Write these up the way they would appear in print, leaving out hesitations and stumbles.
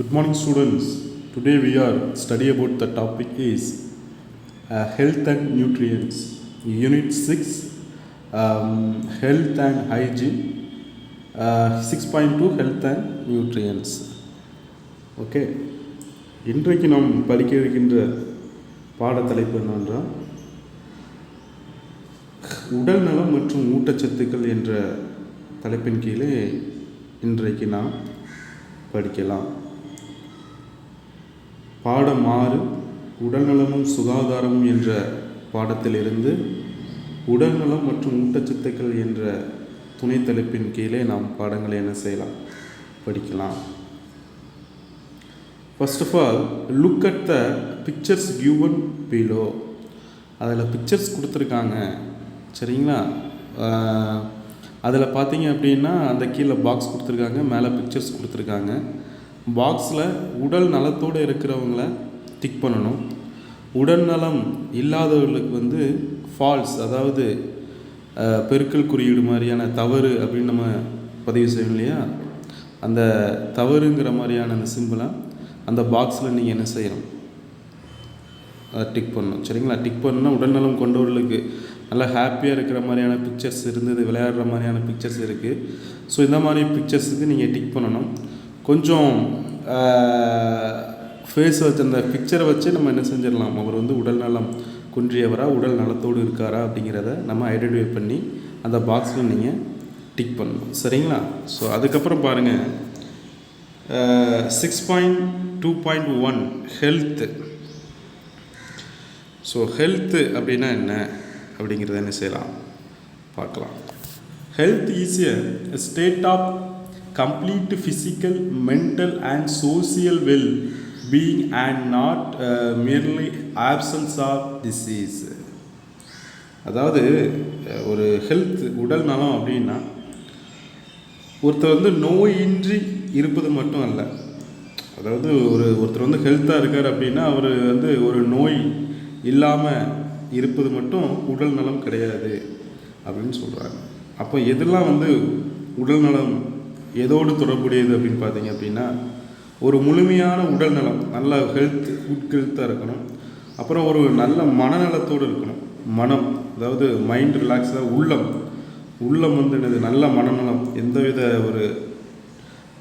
Good morning, students. Today we are study about the topic is health and nutrients. Unit 6, health and hygiene. 6.2 health and nutrients. Okay. இன்றைக்கு நாம் படிக்க இருக்கின்ற பாடத்தலைப்பு என்னவென்றால் உடல் நலம் மற்றும் ஊட்டச்சத்துக்கள் என்ற தலைப்பின் கீழே இன்றைக்கு நாம் படிக்கலாம். பாடம் 6 உடல்நலமும் சுகாதாரமும் என்ற பாடத்திலிருந்து உடல்நலம் மற்றும் ஊட்டச்சத்துக்கள் என்ற துணை தலைப்பின் கீழே நாம் பாடங்களை என்ன செய்யலாம், படிக்கலாம். First of all look at the pictures given below. அதில் பிக்சர்ஸ் கொடுத்துருக்காங்க, சரிங்களா? அதில் பார்த்தீங்க அப்படின்னா அந்த கீழே பாக்ஸ் கொடுத்துருக்காங்க, மேலே பிக்சர்ஸ் கொடுத்துருக்காங்க. பாக்ஸில் உடல் நலத்தோடு இருக்கிறவங்கள டிக் பண்ணணும். உடல் நலம் இல்லாதவர்களுக்கு ஃபால்ஸ், அதாவது பெருக்கல் குறியீடு மாதிரியான தவறு அப்படின்னு நம்ம பதிவு செய்யணும் இல்லையா? அந்த தவறுங்கிற மாதிரியான அந்த சிம்பிளை அந்த பாக்ஸில் நீங்கள் என்ன செய்யணும், டிக் பண்ணணும், சரிங்களா? டிக் பண்ணால் உடல்நலம் கொண்டவர்களுக்கு நல்லா ஹாப்பியாக இருக்கிற மாதிரியான பிக்சர்ஸ் இருந்தது, விளையாடுற மாதிரியான பிக்சர்ஸ் இருக்குது. ஸோ இந்த மாதிரி பிக்சர்ஸுக்கு நீங்கள் டிக் பண்ணணும். கொஞ்சம் ஃபேஸ் வச்சு அந்த பிக்சரை வச்சு நம்ம என்ன செஞ்சிடலாம், அவர் உடல் நலம் குன்றியவரா உடல் நலத்தோடு இருக்காரா அப்படிங்கிறத நம்ம ஐடென்டிஃபை பண்ணி அந்த பாக்ஸில் நீங்கள் டிக் பண்ணணும், சரிங்களா? ஸோ அதுக்கப்புறம் பாருங்கள் 6.2.1 ஹெல்த்து. ஸோ ஹெல்த்து அப்படின்னா என்ன அப்படிங்கிறத என்ன செய்யலாம் பார்க்கலாம். Health is a state of complete physical, mental and social well-being and not merely absence of disease. அதாவது ஒரு ஹெல்த் உடல் நலம் அப்படின்னா ஒருத்தர் நோயின்றி இருப்பது மட்டும் அல்ல. அதாவது ஒருத்தர் ஹெல்த்தாக இருக்கார் அப்படின்னா அவர் ஒரு நோய் இல்லாமல் இருப்பது மட்டும் உடல் நலம் கிடையாது அப்படின்னு சொல்கிறாங்க. அப்போ எதெல்லாம் உடல் நலம் எதோடு தொடர்புடையது அப்படின்னு பார்த்தீங்க அப்படின்னா, ஒரு முழுமையான உடல் நலம், நல்ல குட் ஹெல்த்தாக இருக்கணும். அப்புறம் ஒரு நல்ல மனநலத்தோடு இருக்கணும். மனம், அதாவது மைண்ட் ரிலாக்ஸாக, உள்ளம் என்னது நல்ல மனநலம், எந்தவித ஒரு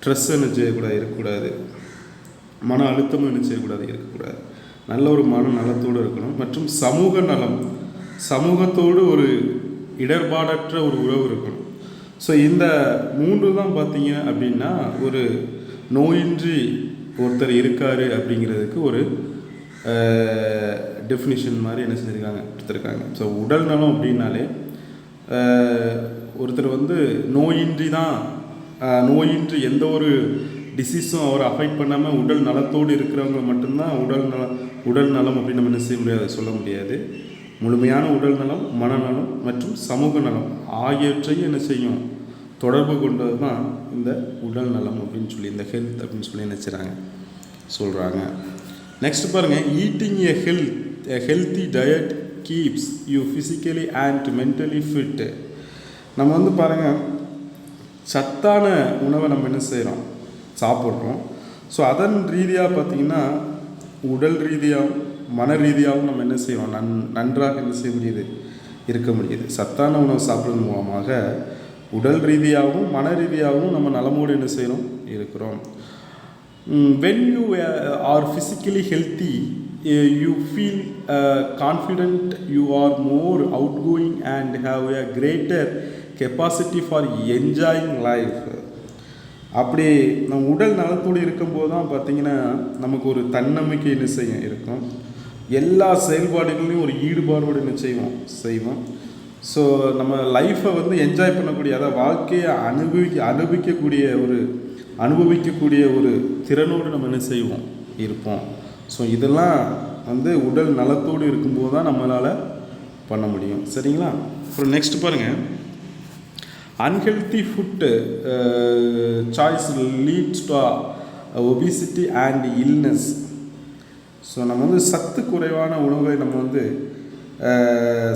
ஸ்ட்ரெஸ் என்ன செய்யக்கூடாது, இருக்கக்கூடாது. மன அழுத்தமும் என்ன செய்யக்கூடாது, இருக்கக்கூடாது. நல்ல ஒரு மனநலத்தோடு இருக்கணும். மற்றும் சமூக நலம், சமூகத்தோடு ஒரு இடர்பாடற்ற ஒரு உறவு இருக்கணும். ஸோ இந்த 3 தான் பார்த்தீங்க அப்படின்னா ஒரு நோயின்றி ஒருத்தர் இருக்கார் அப்படிங்கிறதுக்கு ஒரு டெஃபினிஷன் மாதிரி என்ன செஞ்சுருக்காங்க, கொடுத்துருக்காங்க. ஸோ உடல் நலம் அப்படின்னாலே ஒருத்தர் நோயின்றி எந்த ஒரு டிசீஸும் அவரை அஃபெக்ட் பண்ணாமல் உடல் நலத்தோடு இருக்கிறவங்க மட்டும்தான் உடல் நலம் அப்படின்னு நம்ம என்ன செய்ய முடியாது, சொல்ல முடியாது. முழுமையான உடல் நலம், மனநலம் மற்றும் சமூக நலம் ஆகியவற்றையும் என்ன செய்யும், தொடர்பு கொண்டது தான் இந்த உடல் நலம் அப்படின்னு சொல்லி, இந்த ஹெல்த் அப்படின்னு சொல்லி நினச்சிறாங்க, சொல்கிறாங்க. நெக்ஸ்ட் பாருங்கள், eating a healthy diet keeps you physically and mentally fit. நம்ம பாருங்கள், சத்தான உணவை நம்ம என்ன செய்கிறோம், சாப்பிட்றோம். ஸோ அதன் ரீதியாக பார்த்திங்கன்னா உடல் ரீதியாகவும் மன ரீதியாகவும் நம்ம என்ன செய்வோம், நன்றாக என்ன செய்ய முடியுது, இருக்க முடியுது. சத்தான உணவு சாப்பிட்றது மூலமாக உடல் ரீதியாகவும் மன ரீதியாகவும் நம்ம நலமோடு என்ன செய்கிறோம், இருக்கிறோம். When you are physically healthy you feel confident, you are more out going and have a greater capacity for enjoying life. அப்படி நம்ம உடல் நலத்தோடு இருக்கும்போது தான் பார்த்திங்கன்னா நமக்கு ஒரு தன்னம்பிக்கை என்ன செய்யும், இருக்கும். எல்லா செயல்பாடுகளையும் ஒரு ஈடுபாடோடு என்ன செய்வோம். ஸோ நம்ம லைஃப்பை என்ஜாய் பண்ணக்கூடிய, அதாவது வாழ்க்கையை அனுபவிக்கக்கூடிய ஒரு திறனோடு நம்ம என்ன செய்வோம், இருப்போம். ஸோ இதெல்லாம் உடல் நலத்தோடு இருக்கும்போது தான் நம்மளால் பண்ண முடியும், சரிங்களா? அப்புறம் நெக்ஸ்ட் பாருங்கள், unhealthy food choice leads to obesity and illness. So நம்ம சத்து குறைவான உணவை நம்ம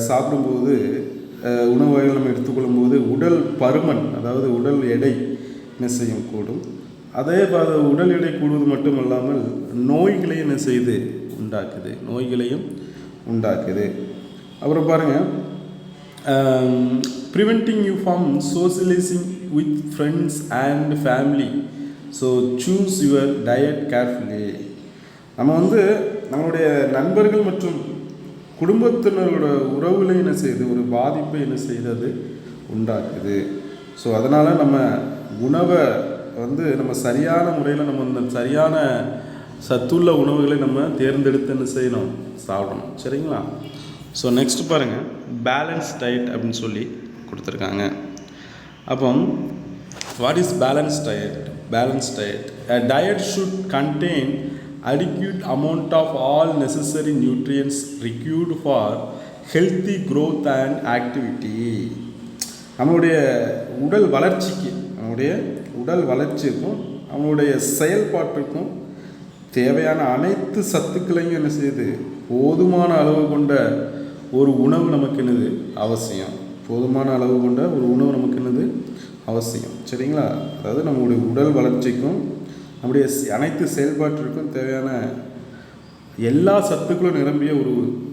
சாப்பிடும்போது, உணவு வகைகள் நம்ம எடுத்துக்கொள்ளும் போது உடல் பருமன், அதாவது உடல் எடை என்ன செய்யும், கூடும். அதே உடல் எடை கூடுவது மட்டும் இல்லாமல் நோய்களையும் என்ன செய்து உண்டாக்குது, நோய்களையும் உண்டாக்குது. அப்புறம் பாருங்கள், preventing you from socialising with friends and family, so choose your diet carefully. நம்ம வந்து நம்மளுடைய நண்பர்கள் மற்றும் குடும்பத்தினரோட உறவுகளை என்ன செய்யுது, ஒரு பாதிப்பை என்ன செய்யுது, அது உண்டாக்குது. ஸோ அதனால் நம்ம உணவை வந்து நம்ம சரியான முறையில் நம்ம இந்த சரியான சத்துள்ள உணவுகளை நம்ம தேர்ந்தெடுத்து என்ன செய்யணும், சாப்பிடணும். சரிங்களா? ஸோ நெக்ஸ்ட் பாருங்கள், பேலன்ஸ் டயட் அப்படின்னு சொல்லி கொடுத்துருக்காங்க. அப்போ what is balance diet? Balance diet, a diet should contain adequate amount of all necessary nutrients required for healthy growth and activity. நம்மளுடைய உடல் வளர்ச்சிக்கும் நம்மளுடைய செயல்பாட்டுக்கும் தேவையான அனைத்து சத்துக்களையும் என்ன செய்யுது, போதுமான அளவு கொண்ட ஒரு உணவு நமக்கு என்னது அவசியம். போதுமான அளவு கொண்ட ஒரு உணவு நமக்கு என்னது அவசியம். சரிங்களா? அதாவது நம்மளுடைய உடல் வளர்ச்சிக்கும் நம்முடைய அனைத்து செயல்பாட்டிற்கும் தேவையான எல்லா சத்துக்களும் நிரம்பிய ஒரு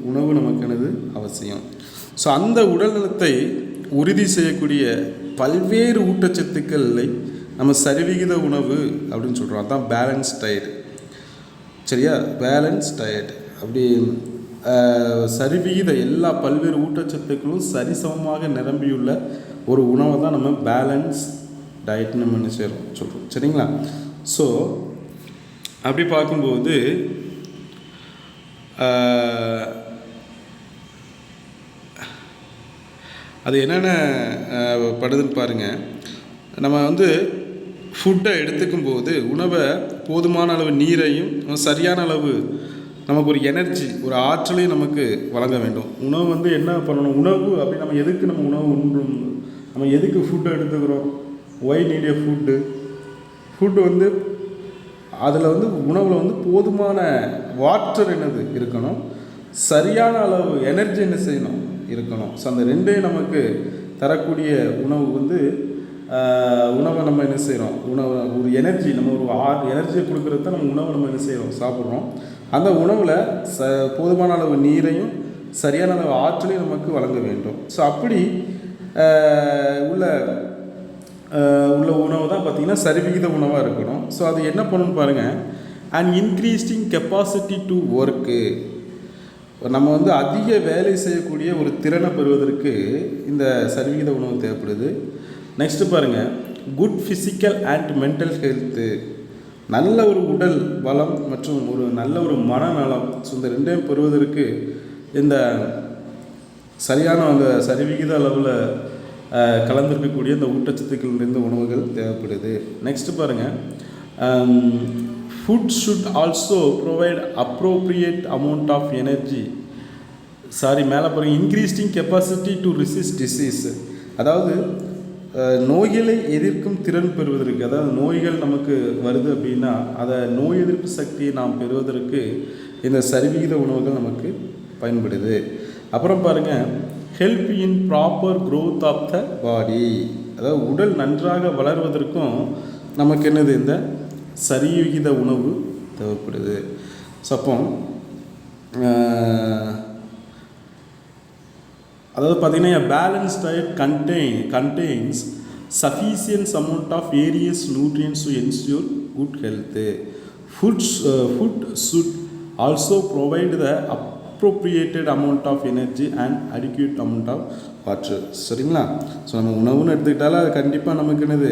உணவு நமக்கு என்னது அவசியம். ஸோ அந்த உடல் நலத்தை உறுதி செய்யக்கூடிய பல்வேறு ஊட்டச்சத்துக்களை நம்ம சரிவிகித உணவு அப்படின்னு சொல்கிறோம். அதுதான் பேலன்ஸ் டயட். சரியா? பேலன்ஸ் டயட் அப்படி சரிவிகித எல்லா பல்வேறு ஊட்டச்சத்துக்களும் சரிசமமாக நிரம்பியுள்ள ஒரு உணவை தான் நம்ம பேலன்ஸ் டயட்னு நம்ம என்ன சொல்கிறோம். சரிங்களா? ஸோ அப்படி பார்க்கும்போது அது என்னென்ன படுதுன்னு பாருங்கள். நம்ம வந்து ஃபுட்டை எடுத்துக்கும் போது உணவை போதுமான அளவு நீரையும் சரியான அளவு நமக்கு ஒரு எனர்ஜி, ஒரு ஆற்றலையும் நமக்கு வழங்க வேண்டும். உணவு வந்து என்ன பண்ணணும், உணவு அப்படி நம்ம எதுக்கு நம்ம உணவு உண்ணும், நம்ம எதுக்கு ஃபுட்டை எடுத்துக்கிறோம், ஒய் நீட் ஏ ஃபுட்டு வந்து அதில் வந்து உணவில் வந்து போதுமான வாட்டர் என்னது இருக்கணும், சரியான அளவு எனர்ஜி என்ன செய்யணும் இருக்கணும். ஸோ அந்த ரெண்டையும் நமக்கு தரக்கூடிய உணவு வந்து உணவை நம்ம என்ன செய்கிறோம், உணவு ஒரு எனர்ஜி, நம்ம ஒரு எனர்ஜியை கொடுக்குறது தான் நம்ம உணவை நம்ம என்ன செய்கிறோம், சாப்பிட்றோம். அந்த உணவில் போதுமான அளவு நீரையும் சரியான அளவு ஆற்றலையும் நமக்கு வழங்க வேண்டும். ஸோ அப்படி உள்ள உணவு தான் பார்த்திங்கன்னா சரிவிகித உணவாக இருக்கணும். ஸோ அது என்ன பண்ணணும்னு பாருங்கள், அண்ட் இன்க்ரீஸ்டிங் கெப்பாசிட்டி டு ஒர்க்கு. நம்ம வந்து அதிக வேலை செய்யக்கூடிய ஒரு திறனை பெறுவதற்கு இந்த சரிவிகித உணவு தேவைப்படுது. நெக்ஸ்ட்டு பாருங்கள், good physical and mental health, நல்ல ஒரு உடல் பலம் மற்றும் ஒரு நல்ல ஒரு மனநலம். ஸோ இந்த ரெண்டையும் பெறுவதற்கு இந்த சரியான அந்த சரிவிகித அளவில் கலந்திருக்கக்கூடிய இந்த ஊட்டச்சத்துக்கள் நிறைந்த உணவுகள் தேவைப்படுது. நெக்ஸ்ட்டு பாருங்கள், food should also provide appropriate amount of energy. மேலே பாருங்கள், increasing capacity to resist disease. அதாவது நோய்களை எதிர்க்கும் திறன் பெறுவதற்கு, அதாவது நோய்கள் நமக்கு வருது அப்படின்னா அதை நோய் எதிர்ப்பு சக்தியை நாம் பெறுவதற்கு இந்த சரிவிகித உணவுகள் நமக்கு பயன்படுது. அப்புறம் பாருங்கள், help in proper growth of the body. அதாவது உடல் நன்றாக வளர்வதற்கும் நமக்கு என்னது இந்த சரிவிகித உணவு தேவைப்படுது. ஸோ அப்போ அதாவது பார்த்திங்கன்னா balance diet contains sufficient amount of various nutrients to ensure good health. Food should also provide the appropriated amount of energy and adequate amount of water. சரிங்களா? ஸோ நம்ம உணவுன்னு எடுத்துக்கிட்டாலும் அது கண்டிப்பாக நமக்கு என்னது,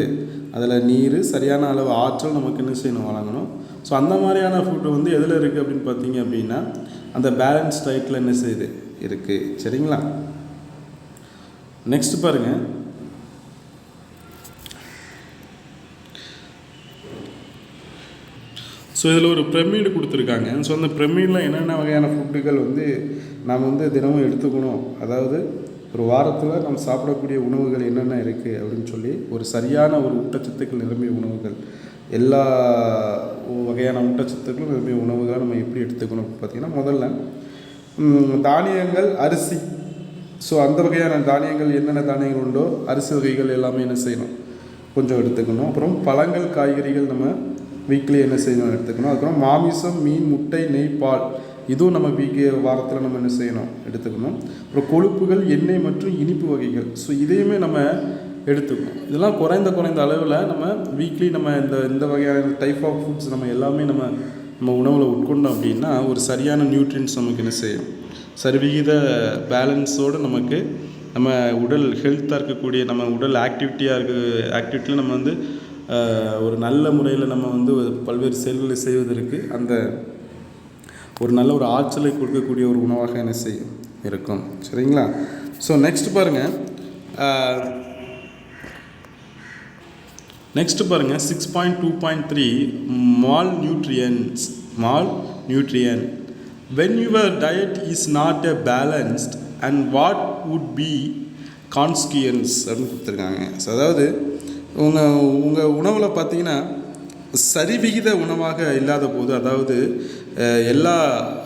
அதில் நீர், சரியான அளவு ஆற்றல் நமக்கு என்ன செய்யணும், வழங்கணும். ஸோ அந்த மாதிரியான ஃபுட்டு வந்து எதில் இருக்குது அப்படின்னு பார்த்தீங்க அப்படின்னா அந்த பேலன்ஸ் டயட்டில் என்ன செய்யுது இருக்குது. சரிங்களா? நெக்ஸ்ட் பாருங்கள், ஸோ இதில் ஒரு பிரமிடு கொடுத்துருக்காங்க. ஸோ அந்த பிரமிடில் என்னென்ன வகையான ஃபுட்டுகள் வந்து நாம் வந்து தினமும் எடுத்துக்கணும், அதாவது ஒரு வாரத்தில் நம்ம சாப்பிடக்கூடிய உணவுகள் என்னென்ன இருக்குது அப்படின்னு சொல்லி ஒரு சரியான ஒரு ஊட்டச்சத்துக்கள் நிரம்பிய உணவுகள், எல்லா வகையான ஊட்டச்சத்துக்களும் நிரம்பிய உணவுகளை நம்ம எப்படி எடுத்துக்கணும் அப்படின்னு பார்த்திங்கன்னா, முதல்ல தானியங்கள், அரிசி. ஸோ அந்த வகையான தானியங்கள், என்னென்ன தானியங்கள் உண்டோ அரிசி வகைகள் எல்லாமே என்ன செய்யணும், கொஞ்சம் எடுத்துக்கணும். அப்புறம் பழங்கள் காய்கறிகள் நம்ம வீக்லி என்ன செய்யணும் எடுத்துக்கணும். அதுக்கப்புறம் மாமிசம் மீன் முட்டை நெய் பால் இதுவும் நம்ம வாரத்தில் நம்ம என்ன செய்யணும் எடுத்துக்கணும். அப்புறம் கொழுப்புகள் எண்ணெய் மற்றும் இனிப்பு வகைகள் ஸோ இதையுமே நம்ம எடுத்துக்கணும். இதெல்லாம் குறைந்த அளவில் நம்ம வீக்லி நம்ம இந்த வகையான டைப் ஆஃப் ஃபுட்ஸ் நம்ம எல்லாமே நம்ம உணவில் உட்கொண்டோம் அப்படின்னா ஒரு சரியான நியூட்ரியன்ஸ் நமக்கு என்ன செய்யும், சரிவிகித பேலன்ஸோடு நமக்கு நம்ம உடல் ஹெல்த்தாக இருக்கக்கூடிய நம்ம உடல் ஆக்டிவிட்டியில் நம்ம வந்து ஒரு நல்ல முறையில் நம்ம வந்து பல்வேறு செயல்களை செய்வதற்கு அந்த ஒரு நல்ல ஒரு ஆற்றலை கொடுக்கக்கூடிய ஒரு உணவாக என்ன செய்யும் இருக்கும். சரிங்களா? ஸோ நெக்ஸ்ட் பாருங்கள் 6.2.3 malnutrition. When your diet is not balanced and what would be consequence அப்படின்னு கொடுத்துருக்காங்க. ஸோ அதாவது உங்கள் உணவில் பார்த்தீங்கன்னா சரிவிகித உணவாக இல்லாத போது, அதாவது எல்லா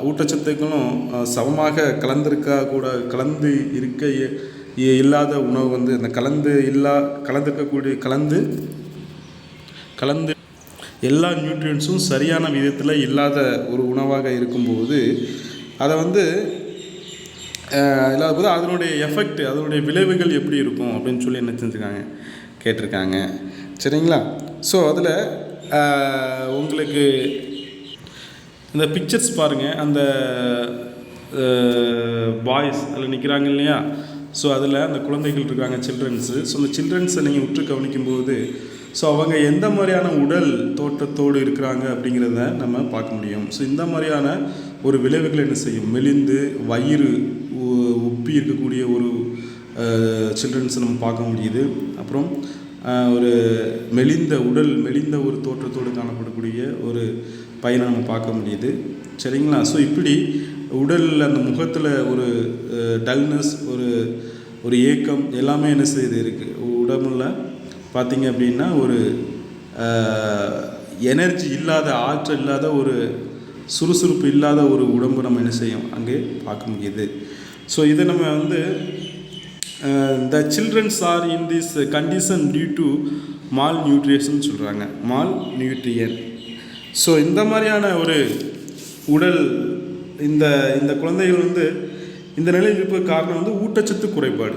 ஊட்டச்சத்துக்களும் சமமாக கலந்து இருக்க இல்லாத உணவு வந்து அந்த கலந்து எல்லா நியூட்ரியன்ஸும் சரியான விதத்தில் இல்லாத ஒரு உணவாக இருக்கும்போது அதை வந்து இல்லாத போது அதனுடைய எஃபெக்ட், அதனுடைய விளைவுகள் எப்படி இருக்கும் அப்படின்னு சொல்லி என்ன செஞ்சுருக்காங்க கேட்டிருக்காங்க. சரிங்களா? ஸோ அதில் உங்களுக்கு இந்த பிக்சர்ஸ் பாருங்கள். அந்த பாய்ஸ் அதில் நிற்கிறாங்க இல்லையா? ஸோ அதில் அந்த குழந்தைகள் இருக்காங்க, சில்ட்ரன்ஸு. ஸோ அந்த சில்ட்ரன்ஸை நீங்கள் உற்று கவனிக்கும்போது ஸோ அவங்க எந்த மாதிரியான உடல் தோற்றத்தோடு இருக்கிறாங்க அப்படிங்கிறத நம்ம பார்க்க முடியும். ஸோ இந்த மாதிரியான ஒரு விளைவுகள் என்ன செய்யும், மெலிந்து வயிறு உப்பி இருக்கக்கூடிய ஒரு சில்ட்ரன்ஸை நம்ம பார்க்க முடியுது. அப்புறம் ஒரு மெலிந்த ஒரு தோற்றத்தோடு காணப்படக்கூடிய ஒரு பையனை நம்ம பார்க்க முடியுது. சரிங்களா? ஸோ இப்படி உடலில் அந்த முகத்தில் ஒரு டல்னஸ், ஒரு ஏக்கம் எல்லாமே என்ன செய்யுது இருக்குது. உடம்புல பார்த்திங்க அப்படின்னா ஒரு எனர்ஜி இல்லாத, ஆற்றல் இல்லாத, ஒரு சுறுசுறுப்பு இல்லாத ஒரு உடம்பு நம்ம என்ன செய்யும் அங்கே பார்க்க முடியுது. ஸோ இதை நம்ம வந்து the children are in this condition due to malnutrition சொல்கிறாங்க, malnutrition. ஸோ இந்த மாதிரியான ஒரு உடல் இந்த குழந்தைகள் வந்து இந்த நிலையில் இருப்பது காரணம் வந்து ஊட்டச்சத்து குறைபாடு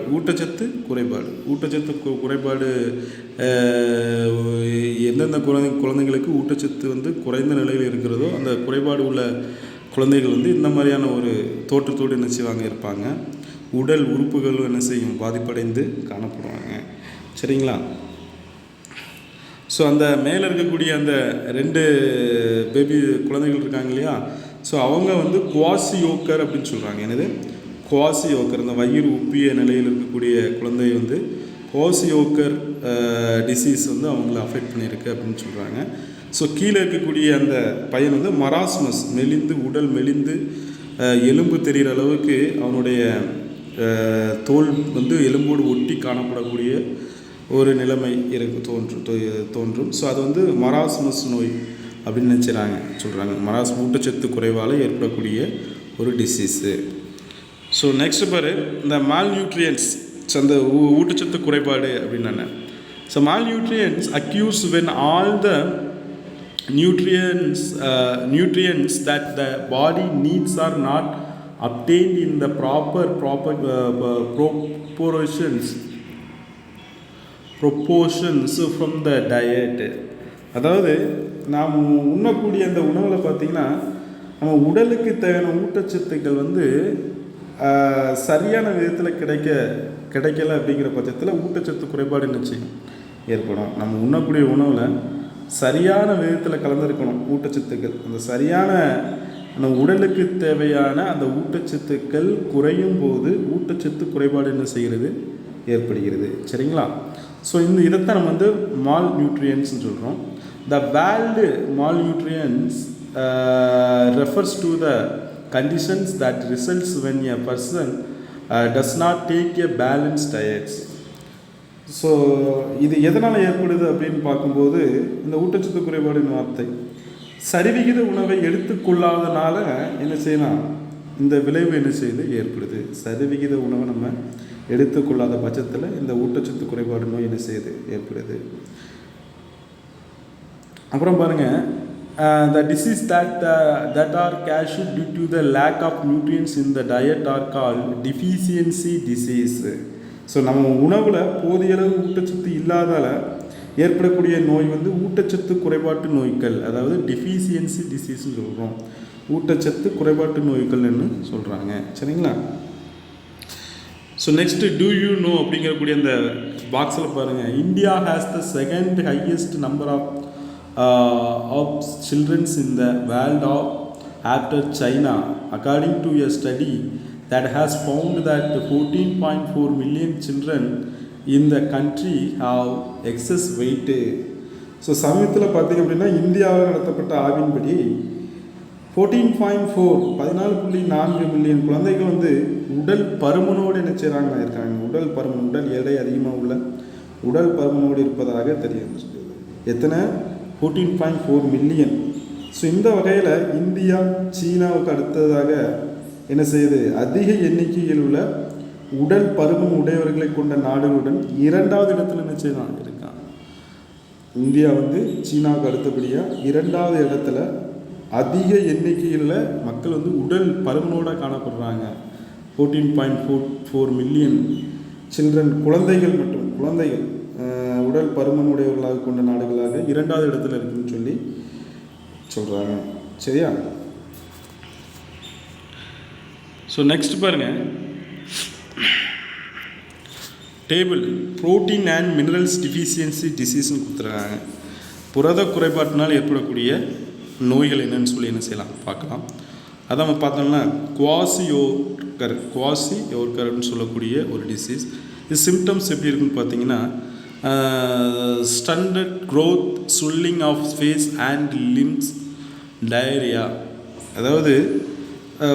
எந்தெந்த குழந்தைங்களுக்கு ஊட்டச்சத்து வந்து குறைந்த நிலையில் இருக்கிறதோ அந்த குறைபாடு உள்ள குழந்தைகள் வந்து இந்த மாதிரியான ஒரு தோற்றத்தோடு என்ன செய்வாங்க இருப்பாங்க. உடல் உறுப்புகளும் என்ன செய்யும், பாதிப்படைந்து காணப்படுவாங்க. சரிங்களா? ஸோ அந்த மேலே இருக்கக்கூடிய அந்த 2 பேபி குழந்தைகள் இருக்காங்க இல்லையா? ஸோ அவங்க வந்து குவாசியோக்கர் அப்படின்னு சொல்கிறாங்க. என்னது குவாசியோக்கர்? அந்த வயிறு உப்பிய நிலையில் இருக்கக்கூடிய குழந்தை வந்து குவாசியோக்கர் டிசீஸ் வந்து அவங்கள அஃபெக்ட் பண்ணியிருக்கு அப்படின்னு சொல்கிறாங்க. ஸோ கீழே இருக்கக்கூடிய அந்த பையன் வந்து மராஸ்மஸ், உடல் மெலிந்து எலும்பு தெரிகிற அளவுக்கு அவனுடைய தோல் வந்து எலும்போடு ஒட்டி காணப்படக்கூடிய ஒரு நிலைமை தோன்றும். ஸோ அது வந்து மராஸ்மஸ் நோய் அப்படின்னு சொல்கிறாங்க. ஊட்டச்சத்து குறைவால் ஏற்படக்கூடிய ஒரு டிசீஸு. ஸோ நெக்ஸ்ட் பாரு, இந்த மால்நியூட்ரியன்ஸ், அந்த ஊட்டச்சத்து குறைபாடு அப்படின்னு. So malnutrition occurs when all the nutrients that the body needs are not obtained in the proper proportions from the diet. அதாவது நாம் உண்ணக்கூடிய அந்த உணவில் பார்த்திங்கன்னா நம்ம உடலுக்கு தேவையான ஊட்டச்சத்துக்கள் வந்து சரியான விதத்தில் கிடைக்கல அப்படிங்கிற பட்சத்தில் ஊட்டச்சத்து குறைபாடு நிச்சயம் ஏற்படும். நம்ம உண்ணக்கூடிய உணவில் சரியான விதத்தில் கலந்துருக்கணும் ஊட்டச்சத்துக்கள். அந்த சரியான நம்ம உடலுக்கு தேவையான அந்த ஊட்டச்சத்துக்கள் குறையும் போது ஊட்டச்சத்து குறைபாடு என்ன செய்கிறது, ஏற்படுகிறது. சரிங்களா? ஸோ இதைத்தான் நம்ம வந்து மால் நியூட்ரியன்ஸ்னு சொல்கிறோம். The world mall nutrients refers to the conditions that results when a person does not take a balanced diet. So இது எதனால் ஏற்படுது அப்படின்னு பார்க்கும்போது இந்த ஊட்டச்சத்து குறைபாடுன்னு வார்த்தை சரிவிகித உணவை எடுத்துக்கொள்ளாதனால என்ன செய்யலாம், இந்த விளைவு என்ன செய்யுது ஏற்படுது. சரிவிகித உணவை நம்ம எடுத்துக்கொள்ளாத பட்சத்தில் இந்த ஊட்டச்சத்து குறைபாடு நோய் என்ன செய்யுது, ஏற்படுது. அப்புறம் பாருங்கள், the disease that are caused due to the lack of nutrients in the diet are called deficiency disease. So நம்ம உணவில் போதிய அளவு ஊட்டச்சத்து இல்லாதால் ஏற்படக்கூடிய நோய் வந்து ஊட்டச்சத்து குறைபாட்டு நோய்கள், அதாவது டிஃபிஷியன்சி டிசீஸ்ன்னு சொல்கிறோம். ஊட்டச்சத்து குறைபாட்டு நோய்கள்னு சொல்கிறாங்க. சரிங்களா? So next do you know அப்படிங்கக்கூடிய அந்த பாக்ஸில் பாருங்கள், India has the second highest number of children in the world after China, according to a study that has found that 14.4 million children in the country have excess weight. So சமயத்தில் பார்த்திங்க அப்படின்னா இந்தியாவில் நடத்தப்பட்ட ஆய்வின்படி 14.4 million குழந்தைகள் வந்து உடல் பருமனோடு என்ன செய்கிறாங்க இருக்காங்க. உடல் பருமன், உடல் எடை அதிகமாக உள்ள உடல் பருமனோடு இருப்பதாக தெரிகிறது. எத்தனை? 14.4 மில்லியன். ஸோ இந்த வகையில் இந்தியா சீனாவுக்கு அடுத்ததாக என்ன செய்யுது, அதிக எண்ணிக்கையில் உள்ள உடல் பருமன் உடையவர்களை கொண்ட நாடுகளுடன் 2வது இடத்துல என்ன செய்யலாம் இருக்கான். இந்தியா வந்து சீனாவுக்கு அடுத்தபடியாக 2வது இடத்துல அதிக எண்ணிக்கையில் மக்கள் வந்து உடல் பருமனோடு காணப்படுறாங்க. 14.4 மில்லியன் சில்ட்ரன், குழந்தைகள் மற்றும் குழந்தைகள் உடல் பருமனுடையவர்களாக கொண்ட நாடுகளாக 2வது இடத்துல இருக்குன்னு சொல்லி சொல்கிறாங்க. சரியா? ஸோ நெக்ஸ்ட் பாருங்கள், table protein and minerals deficiency டிசீஸ்ன்னு கொடுத்துருக்காங்க. புரத குறைபாட்டினால் ஏற்படக்கூடிய நோய்கள் என்னன்னு சொல்லி என்ன செய்யலாம் பார்க்கலாம். அதான் நம்ம பார்த்தோம்னா குவாசியோர்கர்னு சொல்லக்கூடிய ஒரு டிசீஸ். இது சிம்டம்ஸ் எப்படி இருக்குன்னு பார்த்தீங்கன்னா, stunted growth, swelling of face and limbs, diarrhoea, அதாவது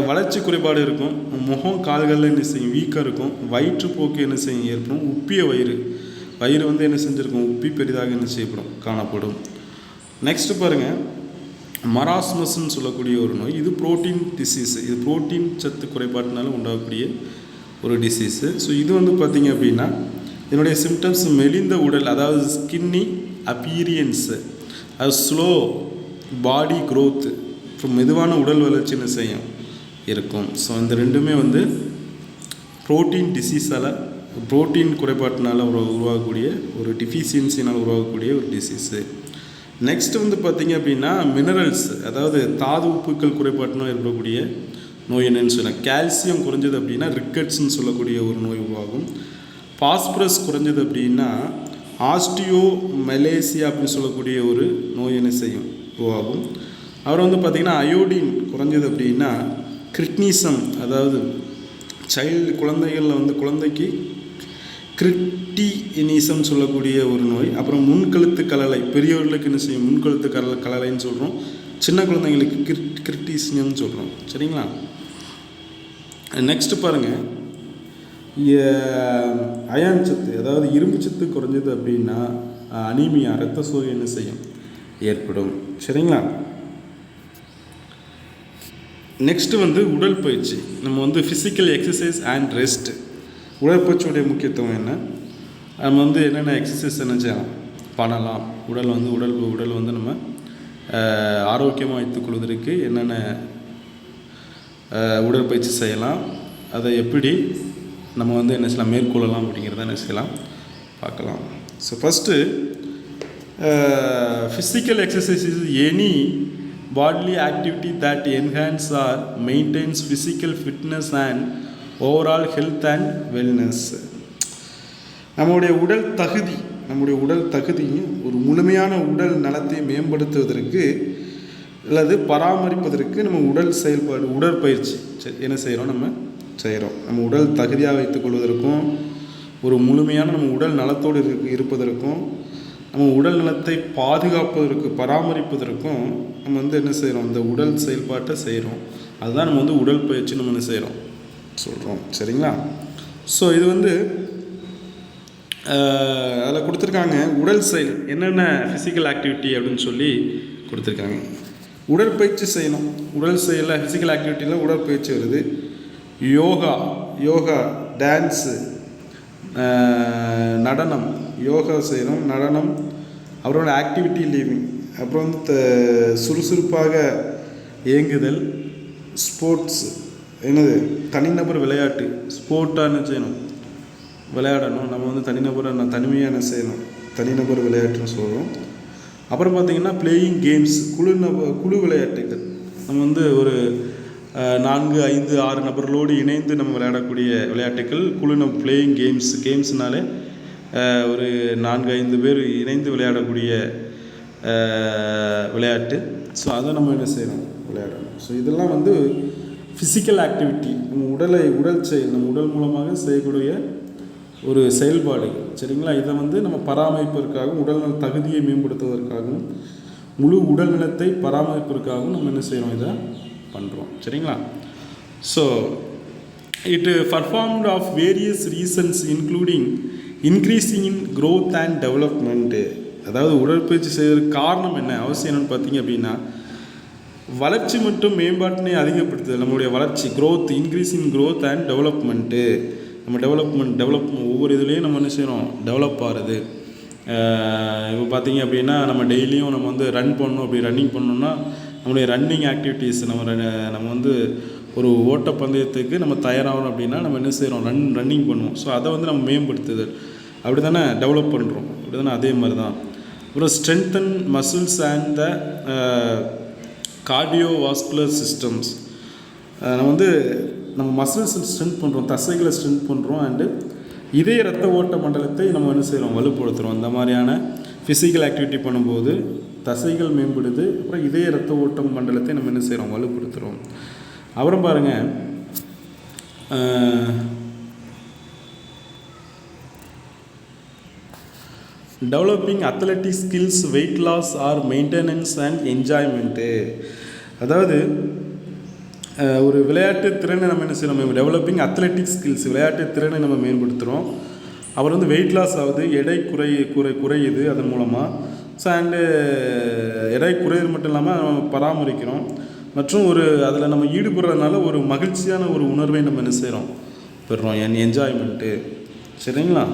வளர்ச்சி குறைபாடு இருக்கும். முகம் கால்களில் என்ன செய்யும், வீக்காக இருக்கும். வயிற்றுப்போக்கு என்ன செய்யும் ஏற்படும். உப்பிய வயிறு வந்து என்ன செஞ்சுருக்கும், உப்பி பெரிதாக என்ன செய்யப்படும், காணப்படும். நெக்ஸ்ட்டு பாருங்கள், மராஸ்மஸ்ன்னு சொல்லக்கூடிய ஒரு நோய். இது புரோட்டீன் டிசீஸ். இது புரோட்டீன் சத்து குறைபாட்டினால உண்டாகக்கூடிய ஒரு டிசீஸு. ஸோ இது வந்து பார்த்திங்க அப்படின்னா இதனுடைய சிம்டம்ஸ் மெலிந்த உடல், அதாவது ஸ்கின்னி அப்பீரியன்ஸு, அது ஸ்லோ பாடி க்ரோத்து, அப்புறம் மெதுவான உடல் வளர்ச்சி என்ன செய்யும் இருக்கும். ஸோ இந்த ரெண்டுமே வந்து புரோட்டீன் டிசீஸால், புரோட்டீன் குறைபாட்டினால் உருவாகக்கூடிய ஒரு டிஃபிஷியன்சினால் உருவாகக்கூடிய ஒரு டிசீஸு. நெக்ஸ்ட் வந்து பார்த்திங்க அப்படின்னா மினரல்ஸ், அதாவது தாது உப்புக்கள் குறைபாட்டினால் ஏற்படக்கூடிய நோய் என்னன்னு சொன்னால், கால்சியம் குறைஞ்சது அப்படின்னா ரிக்கட்ஸ்ன்னு சொல்லக்கூடிய ஒரு நோய் உருவாகும். பாஸ்பரஸ் குறைஞ்சது அப்படின்னா ஆஸ்டியோ மலேசியா அப்படின்னு சொல்லக்கூடிய ஒரு நோய் என்ன செய்யும், உருவாகும். அப்புறம் வந்து பார்த்திங்கன்னா அயோடின் குறைஞ்சது அப்படின்னா கிரிட்னிசம், அதாவது குழந்தைகளில் வந்து குழந்தைக்கு கிரிட்டினிசம் சொல்லக்கூடிய ஒரு நோய். அப்புறம் முன்கழுத்து கலலை, பெரியவர்களுக்கு என்ன செய்யும் முன்கழுத்து கலலைன்னு சொல்கிறோம். சின்ன குழந்தைங்களுக்கு கிரிட்டிசியம்னு சொல்கிறோம். சரிங்களா? நெக்ஸ்ட்டு பாருங்கள், அயன் சத்து, அதாவது இரும்பு சத்து குறைஞ்சது அப்படின்னா அனீமியா, இரத்த சோகை என்ன செய்யும், ஏற்படும். சரிங்களா? நெக்ஸ்ட்டு வந்து உடற்பயிற்சி. நம்ம வந்து ஃபிசிக்கல் எக்ஸசைஸ் அண்ட் ரெஸ்ட். உடற்பயிற்சியுடைய முக்கியத்துவம் என்ன, நம்ம வந்து என்னென்ன எக்ஸசைஸ் என்ன செய்யலாம் பண்ணலாம், உடல் வந்து நம்ம ஆரோக்கியமாக வைத்துக்கொள்வதற்கு என்னென்ன உடற்பயிற்சி செய்யலாம், அதை எப்படி நம்ம வந்து என்ன செய்யலாம் மேற்கொள்ளலாம் அப்படிங்கிறத என்ன செய்யலாம் பார்க்கலாம். So first physical exercise is any bodily activity that enhance or maintains physical fitness and overall health and wellness. நம்முடைய உடல் தகுதியும் ஒரு முழுமையான உடல் நலத்தை மேம்படுத்துவதற்கு அல்லது பராமரிப்பதற்கு நம்ம உடற்பயிற்சி என்ன செய்கிறோம், நம்ம உடல் தகுதியாக வைத்துக்கொள்வதற்கும் ஒரு முழுமையான நம்ம உடல் நலத்தோடு இருப்பதற்கும் நம்ம உடல் நலத்தை பராமரிப்பதற்கும் நம்ம வந்து என்ன செய்கிறோம், இந்த உடல் செயல்பாட்டை செய்கிறோம். அதுதான் நம்ம வந்து உடற்பயிற்சி நம்ம என்ன செய்கிறோம் சொல்கிறோம். சரிங்களா? ஸோ இது வந்து அதில் கொடுத்துருக்காங்க உடல் செயல் என்னென்ன ஃபிசிக்கல் ஆக்டிவிட்டி அப்படின்னு சொல்லி கொடுத்துருக்காங்க. உடற்பயிற்சி செய்யணும். உடல் செயலில் ஃபிசிக்கல் ஆக்டிவிட்டியில் உடற்பயிற்சி வருது. யோகா, டான்ஸு, நடனம், யோகா செய்கிறோம், நடனம், அப்புறம் ஆக்டிவிட்டி லிவிங், அப்புறம் வந்து சுறுசுறுப்பாக இயங்குதல், ஸ்போர்ட்ஸ், என்னது தனிநபர் விளையாட்டு, ஸ்போர்ட்டாக என்ன செய்யணும், விளையாடணும். நம்ம வந்து தனிமையாக என்ன செய்யணும், தனிநபர் விளையாட்டுன்னு சொல்கிறோம். அப்புறம் பார்த்திங்கன்னா பிளேயிங் கேம்ஸ், குழு விளையாட்டுகள். நம்ம வந்து ஒரு 4, 5, 6 நபர்களோடு இணைந்து நம்ம விளையாடக்கூடிய விளையாட்டுகள் பிளேயிங் கேம்ஸ்னாலே ஒரு 4, 5 பேர் இணைந்து விளையாடக்கூடிய விளையாட்டு. ஸோ அதை நம்ம என்ன செய்யணும், விளையாடணும். ஸோ இதெல்லாம் வந்து ஃபிசிக்கல் ஆக்டிவிட்டி, நம்ம நம்ம உடல் மூலமாக செய்யக்கூடிய ஒரு செயல்பாடு. சரிங்களா? இதை வந்து நம்ம பராமரிப்பதற்காகவும் உடல்நல தகுதியை மேம்படுத்துவதற்காகவும் முழு உடல் நலத்தை பராமரிப்பதற்காகவும் நம்ம என்ன செய்கிறோம், இதை பண்ணுறோம். சரிங்களா? So it performed of various reasons including increasing in growth and development. அதாவது உடற்பயிற்சி செய்வதற்கு காரணம் என்ன, அவசியம் என்னென்னு பார்த்தீங்க அப்படின்னா, வளர்ச்சி மற்றும் மேம்பாட்டினை அதிகப்படுத்துதல். நம்மளுடைய வளர்ச்சி, growth, increasing growth and development. நம்ம டெவலப் ஒவ்வொரு இதுலேயும் நம்ம என்ன செய்கிறோம், டெவலப் ஆகிறது. இப்போ பார்த்தீங்க அப்படின்னா, நம்ம டெய்லியும் நம்ம வந்து ரன் பண்ணணும். அப்படி ரன்னிங் பண்ணணும்னா நம்மளுடைய ரன்னிங் ஆக்டிவிட்டீஸ், நம்ம வந்து ஒரு ஓட்டப்பந்தயத்துக்கு நம்ம தயாராகணும் அப்படின்னா நம்ம என்ன செய்கிறோம், ரன்னிங் பண்ணுவோம். ஸோ அதை வந்து நம்ம மேம்படுத்துதல், அப்படி தானே டெவலப் பண்ணுறோம், அப்படி தானே. அதே மாதிரி தான் அப்புறம் strengthen muscles and the cardiovascular systems. நம்ம வந்து நம்ம மசில்ஸ் ஸ்ட்ரென்த் பண்ணுறோம், தசைகளை ஸ்ட்ரென்த் பண்ணுறோம், அண்டு இதய ரத்த ஓட்ட மண்டலத்தை நம்ம என்ன செய்கிறோம், வலுப்படுத்துகிறோம். இந்த மாதிரியான ஃபிசிக்கல் ஆக்டிவிட்டி பண்ணும்போது தசைகள் மேம்படுது, அப்புறம் இதய ரத்த ஓட்ட மண்டலத்தை நம்ம என்ன செய்கிறோம், வலுப்படுத்துகிறோம். அப்புறம் பாருங்கள், developing athletic skills, weight loss or maintenance and enjoyment. அதாவது ஒரு விளையாட்டு திறனை நம்ம என்ன செய்யணும், டெவலப்பிங் அத்லெட்டிக் ஸ்கில்ஸ், விளையாட்டு திறனை நம்ம மேம்படுத்துகிறோம். அப்புறம் வந்து வெயிட் லாஸ் ஆகுது, எடை குறையுது அதன் மூலமாக. ஸோ அண்டு எடை குறையுது மட்டும் இல்லாமல் நம்ம பராமரிக்கிறோம். மற்றும் அதில் நம்ம ஈடுபடுறதுனால ஒரு மகிழ்ச்சியான ஒரு உணர்வை நம்ம என்ன செய்கிறோம், பெறுறோம், என்ஜாய்மெண்ட்டு. சரிங்களா?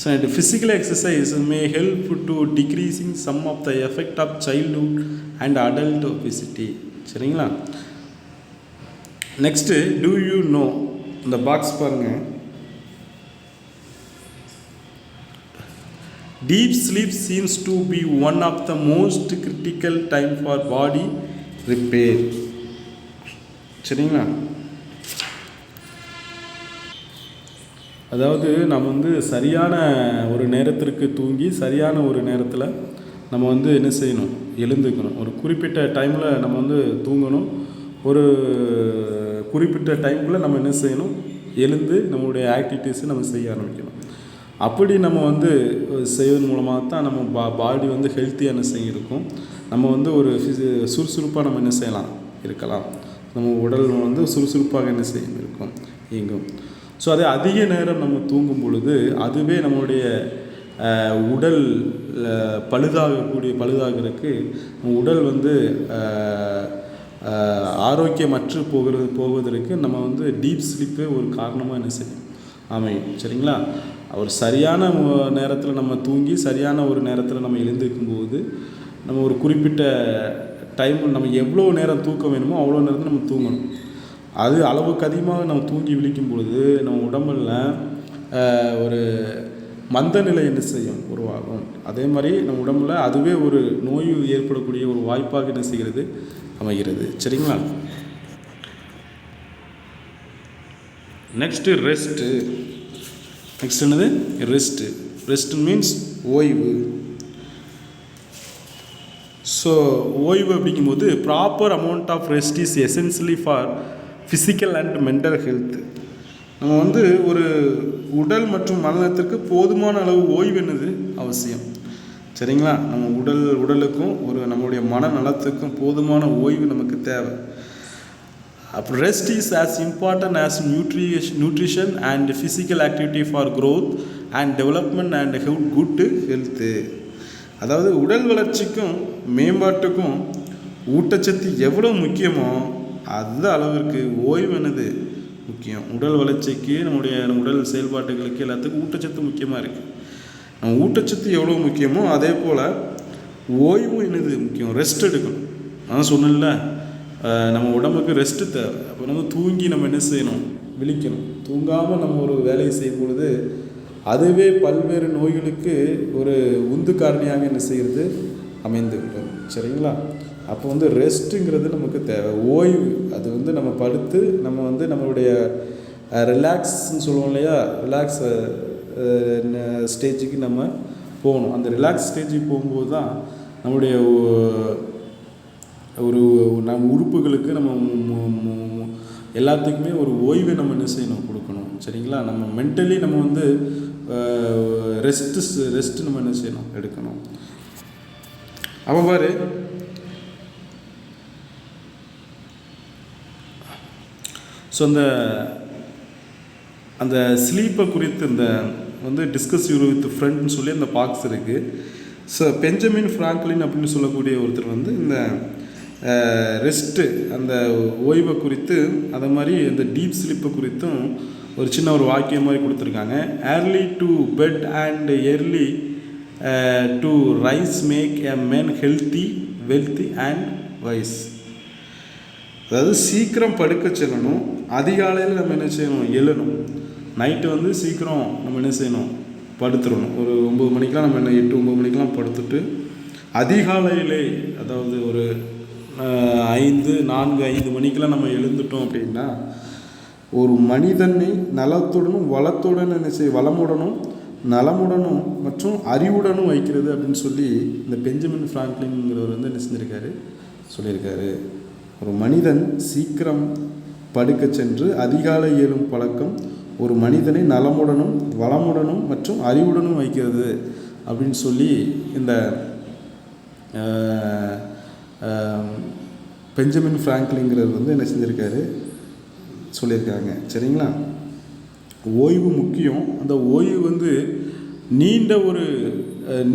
So and physical exercise may help to decreasing some of the effect of childhood and adult obesity. சரிங்களா? நெக்ஸ்ட்டு, டூ யூ நோ, இந்த பாக்ஸ் பாருங்கள். Deep sleep seems to be one of the most critical time for body repair. சரிங்களா? அதாவது நம்ம வந்து சரியான ஒரு நேரத்திற்கு தூங்கி சரியான ஒரு நேரத்தில் நம்ம வந்து என்ன செய்யணும், எழுந்துக்கணும். ஒரு குறிப்பிட்ட டைமில் நம்ம வந்து தூங்கணும், ஒரு குறிப்பிட்ட டைமுக்குள்ளே நம்ம என்ன செய்யணும், எழுந்து நம்மளுடைய ஆக்டிவிட்டீஸை நம்ம செய்ய ஆரம்பிக்கணும். அப்படி நம்ம வந்து செய்வதன் மூலமாக தான் நம்ம பாடி வந்து ஹெல்த்தியாக என்ன செய்ய இருக்கும், நம்ம வந்து ஒரு சுறுசுறுப்பாக நம்ம என்ன செய்யலாம், இருக்கலாம். நம்ம உடல் வந்து சுறுசுறுப்பாக என்ன செய்யும், இருக்கும், இயங்கும். ஸோ அதே அதிக நேரம் நம்ம தூங்கும் பொழுது அதுவே நம்மளுடைய உடல் பழுதாகிறதுக்கு, உடல் வந்து ஆரோக்கியமற்று போவதற்கு நம்ம வந்து டீப் ஸ்லீப்பே ஒரு காரணமாக என்ன செய்யும், அமையும். சரிங்களா? ஒரு சரியான நேரத்தில் நம்ம தூங்கி சரியான ஒரு நேரத்தில் நம்ம எழுந்திருக்கும்போது நம்ம ஒரு குறிப்பிட்ட டைம் நம்ம எவ்வளோ நேரம் தூக்கம் வேணுமோ அவ்வளோ நேரத்தில் நம்ம தூங்கணும். அது அளவுக்கு அதிகமாக நம்ம தூங்கி விழிக்கும் பொழுது நம்ம உடம்பில் ஒரு மந்த நிலை என்ன செய்யும், உருவாகும். அதே மாதிரி நம்ம உடம்பில் அதுவே ஒரு நோய் ஏற்படக்கூடிய ஒரு வாய்ப்பாக என்ன செய்கிறது, அமைகிறது. சரிங்களா? Next rest. நெக்ஸ்ட் என்னது, ரெஸ்ட்டு. ரெஸ்ட் மீன்ஸ் ஓய்வு. ஸோ ஓய்வு அப்படிங்கும்போது proper amount of rest is essentially for physical and mental health. நம்ம வந்து ஒரு உடல் மற்றும் மனநலத்திற்கு போதுமான அளவு ஓய்வு என்னது அவசியம். சரிங்களா? நம்ம உடலுக்கும் நம்மளுடைய மனநலத்துக்கும் போதுமான ஓய்வு நமக்கு தேவை. அப்புறம் rest is as important as nutrition and physical activity for growth and development and good health. அதாவது உடல் வளர்ச்சிக்கும் மேம்பாட்டுக்கும் ஊட்டச்சத்து எவ்வளோ முக்கியமோ அந்த அளவிற்கு ஓய்வு என்னது முக்கியம். உடல் வளர்ச்சிக்கு நம்முடைய உடல் செயல்பாட்டுகளுக்கு எல்லாத்துக்கும் ஊட்டச்சத்து முக்கியமாக இருக்குது. நம்ம ஊட்டச்சத்து எவ்வளோ முக்கியமோ அதே போல் ஓய்வு என்னது முக்கியம். ரெஸ்ட் எடுக்கணும். நான் சொன்னேன்ல, நம்ம உடம்புக்கு ரெஸ்ட்டு தேவை. அப்போ நம்ம தூங்கி நம்ம என்ன செய்யணும், விழிக்கணும். தூங்காமல் நம்ம ஒரு வேலையை செய்யும் பொழுது அதுவே பல்வேறு நோய்களுக்கு ஒரு உந்து காரணியாக என்ன செய்கிறது, அமைந்து விடும். சரிங்களா? அப்போ ரெஸ்ட்டுங்கிறது நமக்கு தேவை. ஓய்வு அது நம்ம படுத்து நம்ம நம்மளுடைய ரிலாக்ஸ்ன்னு சொல்லுவோம் இல்லையா, ரிலாக்ஸ் ஸ்டேஜுக்கு நம்ம போகணும். அந்த ரிலாக்ஸ் ஸ்டேஜுக்கு போகும்போது தான் நம்முடைய நம்ம உறுப்புகளுக்கு நம்ம எல்லாத்துக்குமே ஒரு ஓய்வை நம்ம என்ன செய்யணும், கொடுக்கணும். சரிங்களா? நம்ம மென்டலி நம்ம ரெஸ்ட்டு நம்ம என்ன செய்யணும், எடுக்கணும். அப்போ பாரு, ஸோ அந்த ஸ்லீப்பை குறித்து இந்த டிஸ்கஸ் யூ வித் ஃப்ரெண்ட்னு சொல்லி அந்த பாக்ஸ் இருக்குது. ஸோ பெஞ்சமின் ஃப்ராங்க்லின் அப்படின்னு சொல்லக்கூடிய ஒருத்தர் இந்த ரெஸ்ட்டு, அந்த ஓய்வை குறித்து, அதை மாதிரி இந்த டீப் ஸ்லீப்பை குறித்தும் ஒரு சின்ன ஒரு வாக்கியம் மாதிரி கொடுத்துருக்காங்க. Early to bed and early to rise make a man healthy, wealthy and wise. அதாவது சீக்கிரம் படுக்க செல்லணும், அதிகாலையில் நம்ம என்ன செய்யணும், எழணும். நைட்டு சீக்கிரம் நம்ம என்ன செய்யணும், படுத்துடணும். ஒரு 9 மணிக்கெலாம் நம்ம 8-9 மணிக்கெலாம் படுத்துட்டு அதிகாலையிலே, அதாவது ஒரு 4-5 மணிக்கெலாம் நம்ம எழுந்துட்டோம் அப்படின்னா ஒரு மனிதனை நலத்துடனும் வளத்துடன் என்ன வளமுடனும் நலமுடனும் மற்றும் அறிவுடனும் வைக்கிறது அப்படின்னு சொல்லி இந்த பெஞ்சமின் ஃப்ராங்க்லின்ங்கிறவர் என்ன செஞ்சுருக்காரு, சொல்லியிருக்காரு. ஒரு மனிதன் சீக்கிரம் படுக்க சென்று அதிகாலை எழும் பழக்கம் ஒரு மனிதனை நலமுடனும் வளமுடனும் மற்றும் அறிவுடனும் வைக்கிறது அப்படின்னு சொல்லி இந்த பெஞ்சமின் ஃப்ராங்க்லின்ங்கிறவர் என்ன செஞ்சுருக்காரு, சொல்லியிருக்காங்க. சரிங்களா? ஓய்வு முக்கியம். அந்த ஓய்வு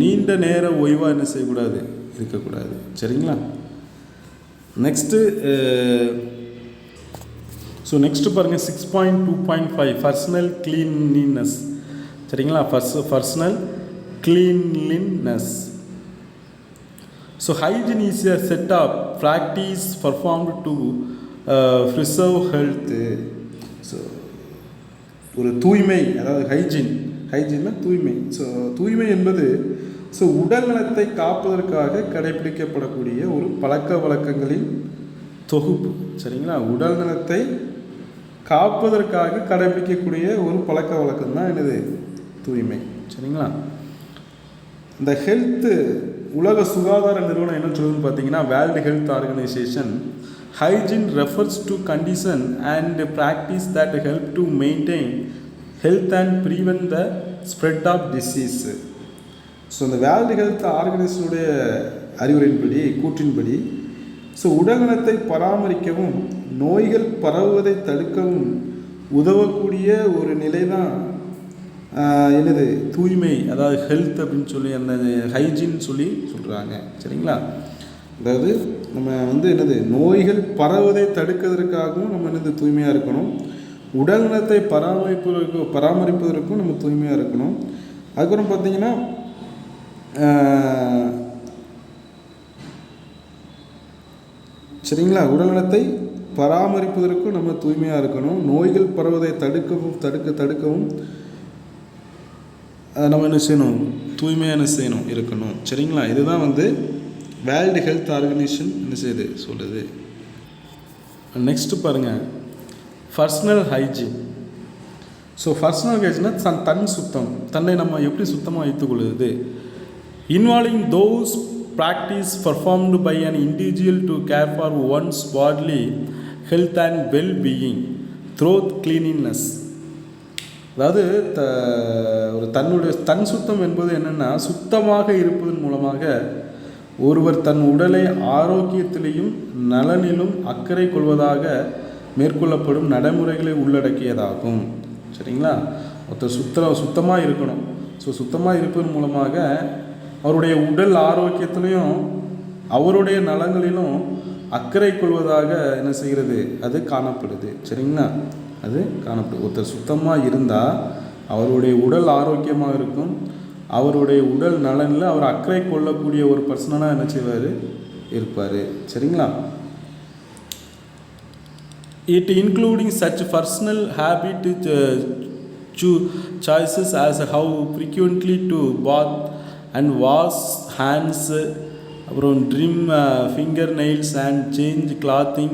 நீண்ட நேர ஓய்வாக என்ன செய்யக்கூடாது, இருக்கக்கூடாது. சரிங்களா? நெக்ஸ்ட்டு பாருங்கள் 6.2.5 பர்சனல் கிளீன்லினஸ். சரிங்களா? Personal cleanliness. So hygiene is a set of practice performed to preserve health. So ஒரு தூய்மை, அதாவது ஹைஜீன்னா தூய்மை. ஸோ தூய்மை என்பது உடல் நலத்தை காப்பதற்காக கடைபிடிக்கப்படக்கூடிய ஒரு பழக்க வழக்கங்களின் தொகுப்பு. சரிங்களா? உடல் நலத்தை காப்பதற்காக கடைபிடிக்கக்கூடிய ஒரு பழக்க வழக்கம் தான் என்னது, தூய்மை. சரிங்களா? இந்த ஹெல்த்து, உலக சுகாதார நிறுவனம் என்ன சொல்லுதுன்னு பார்த்தீங்கன்னா, world health organisation, hygiene refers to condition and practice that help to maintain health and prevent the spread of disease. So இந்த வேர்ல்டு ஹெல்த் ஆர்கனைசேஷனுடைய அறிவுரையின்படி, கூற்றின்படி, உடல்நலத்தை பராமரிக்கவும் நோய்கள் பரவுவதை தடுக்கவும் உதவக்கூடிய ஒரு நிலை தான் என்னது, தூய்மை, அதாவது ஹெல்த் அப்படின்னு சொல்லி அந்த ஹைஜீன் சொல்லி சொல்கிறாங்க. சரிங்களா? அதாவது நம்ம என்னது, நோய்கள் பரவுவதை தடுக்கிறதுக்காகவும் நம்ம என்னது தூய்மையாக இருக்கணும். உடல் நலத்தை பராமரிப்பதற்கும் நம்ம தூய்மையாக இருக்கணும். அதுக்கப்புறம் பார்த்திங்கன்னா சரிங்களா, உடல் நலத்தை பராமரிப்பதற்கும் நம்ம தூய்மையாக இருக்கணும். நோய்கள் பரவுவதை தடுக்கவும் நம்ம என்ன செய்யணும், தூய்மையாக என்ன செய்யணும், இருக்கணும். சரிங்களா? இதுதான் வேர்ல்டு ஹெல்த் ஆர்கனைசேஷன் என்ன செய்யுது, சொல்லுது. நெக்ஸ்ட்டு பாருங்கள், பர்சனல் ஹைஜீன். ஸோ பர்சனல் ஹைஜீன்னா தன் சுத்தம், தன்னை நம்ம எப்படி சுத்தமாக வைத்துக்கொள்வது. Involving those practice performed by an individual to care for one's bodily health and well being through cleanliness. அதாவது ஒரு தன் சுத்தம் என்பது என்னென்னா, சுத்தமாக இருப்பதன் மூலமாக ஒருவர் தன் உடலை ஆரோக்கியத்திலையும் நலனிலும் அக்கறை கொள்வதாக மேற்கொள்ளப்படும் நடைமுறைகளை உள்ளடக்கியதாகும். சரிங்களா? ஒருத்தர் சுத்தமாக இருக்கணும். ஸோ சுத்தமாக இருப்பதன் மூலமாக அவருடைய உடல் ஆரோக்கியத்திலையும் அவருடைய நலங்களிலும் அக்கறை கொள்வதாக என்ன செய்கிறது, அது காணப்படுது. சரிங்களா? அது காணப்படும். ஒருத்தர் சுத்தமாக இருந்தால் அவருடைய உடல் ஆரோக்கியமாக இருக்கும், அவருடைய உடல் நலனில் அவர் அக்கறை கொள்ளக்கூடிய ஒரு பர்சனாக என்ன செய்வார், இருப்பார். சரிங்களா? It including such personal habit choices as how frequently to bath and wash hands, அப்புறம் trim fingernails and change clothing.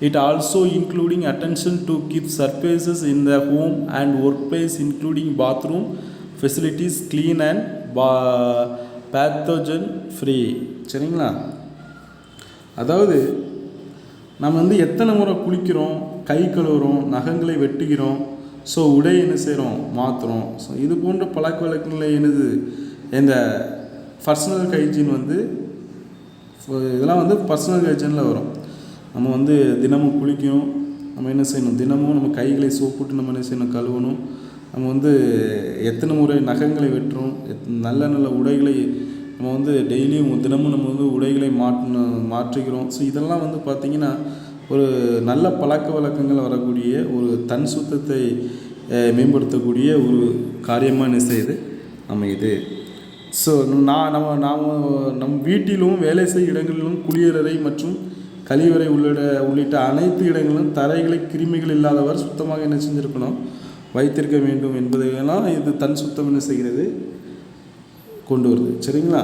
It also including attention to keep surfaces in the home and workplace including bathroom facilities clean and pathogen free. சரிங்களா? அதாவது நம்ம வந்து எத்தனை முறை குளிக்கிறோம், கை கழுவுறோம், நகங்களை வெட்டுகிறோம், so உடை என்ன செய்கிறோம், மாற்றுறோம். ஸோ இது போன்ற பழக்க வழக்கங்களில் என்னது இந்த பர்சனல் ஹைஜீன் வந்து இதெல்லாம் வந்து பர்சனல் ஹைஜீனில் வரும். நம்ம வந்து தினமும் குளிக்கணும், நம்ம என்ன செய்யணும், தினமும் நம்ம கைகளை சோப்பிட்டு நம்ம என்ன செய்யணும், கழுவணும். நம்ம வந்து எத்தனை முறை நகங்களை வெட்டுறோம், நல்ல நல்ல உடைகளை நம்ம வந்து டெய்லியும் தினமும் நம்ம வந்து உடைகளை மாற்றுகிறோம். ஸோ இதெல்லாம் வந்து பார்த்திங்கன்னா ஒரு நல்ல பழக்க வழக்கங்கள் வரக்கூடிய ஒரு தன் சுத்தத்தை மேம்படுத்தக்கூடிய ஒரு காரியமாக என்ன செய்யுது அமையுது. ஸோ நம் வீட்டிலும் வேலை செய்யும் இடங்களிலும் குளியலறை மற்றும் கழிவறை உள்ளிட்ட அனைத்து இடங்களிலும் தரைகளை கிருமிகள் இல்லாதவர் சுத்தமாக என்ன செஞ்சுருக்கணும், வைத்திருக்க வேண்டும் என்பதையெல்லாம் இது தன் சுத்தம் என்ன செய்கிறது, கொண்டு வருது. சரிங்களா?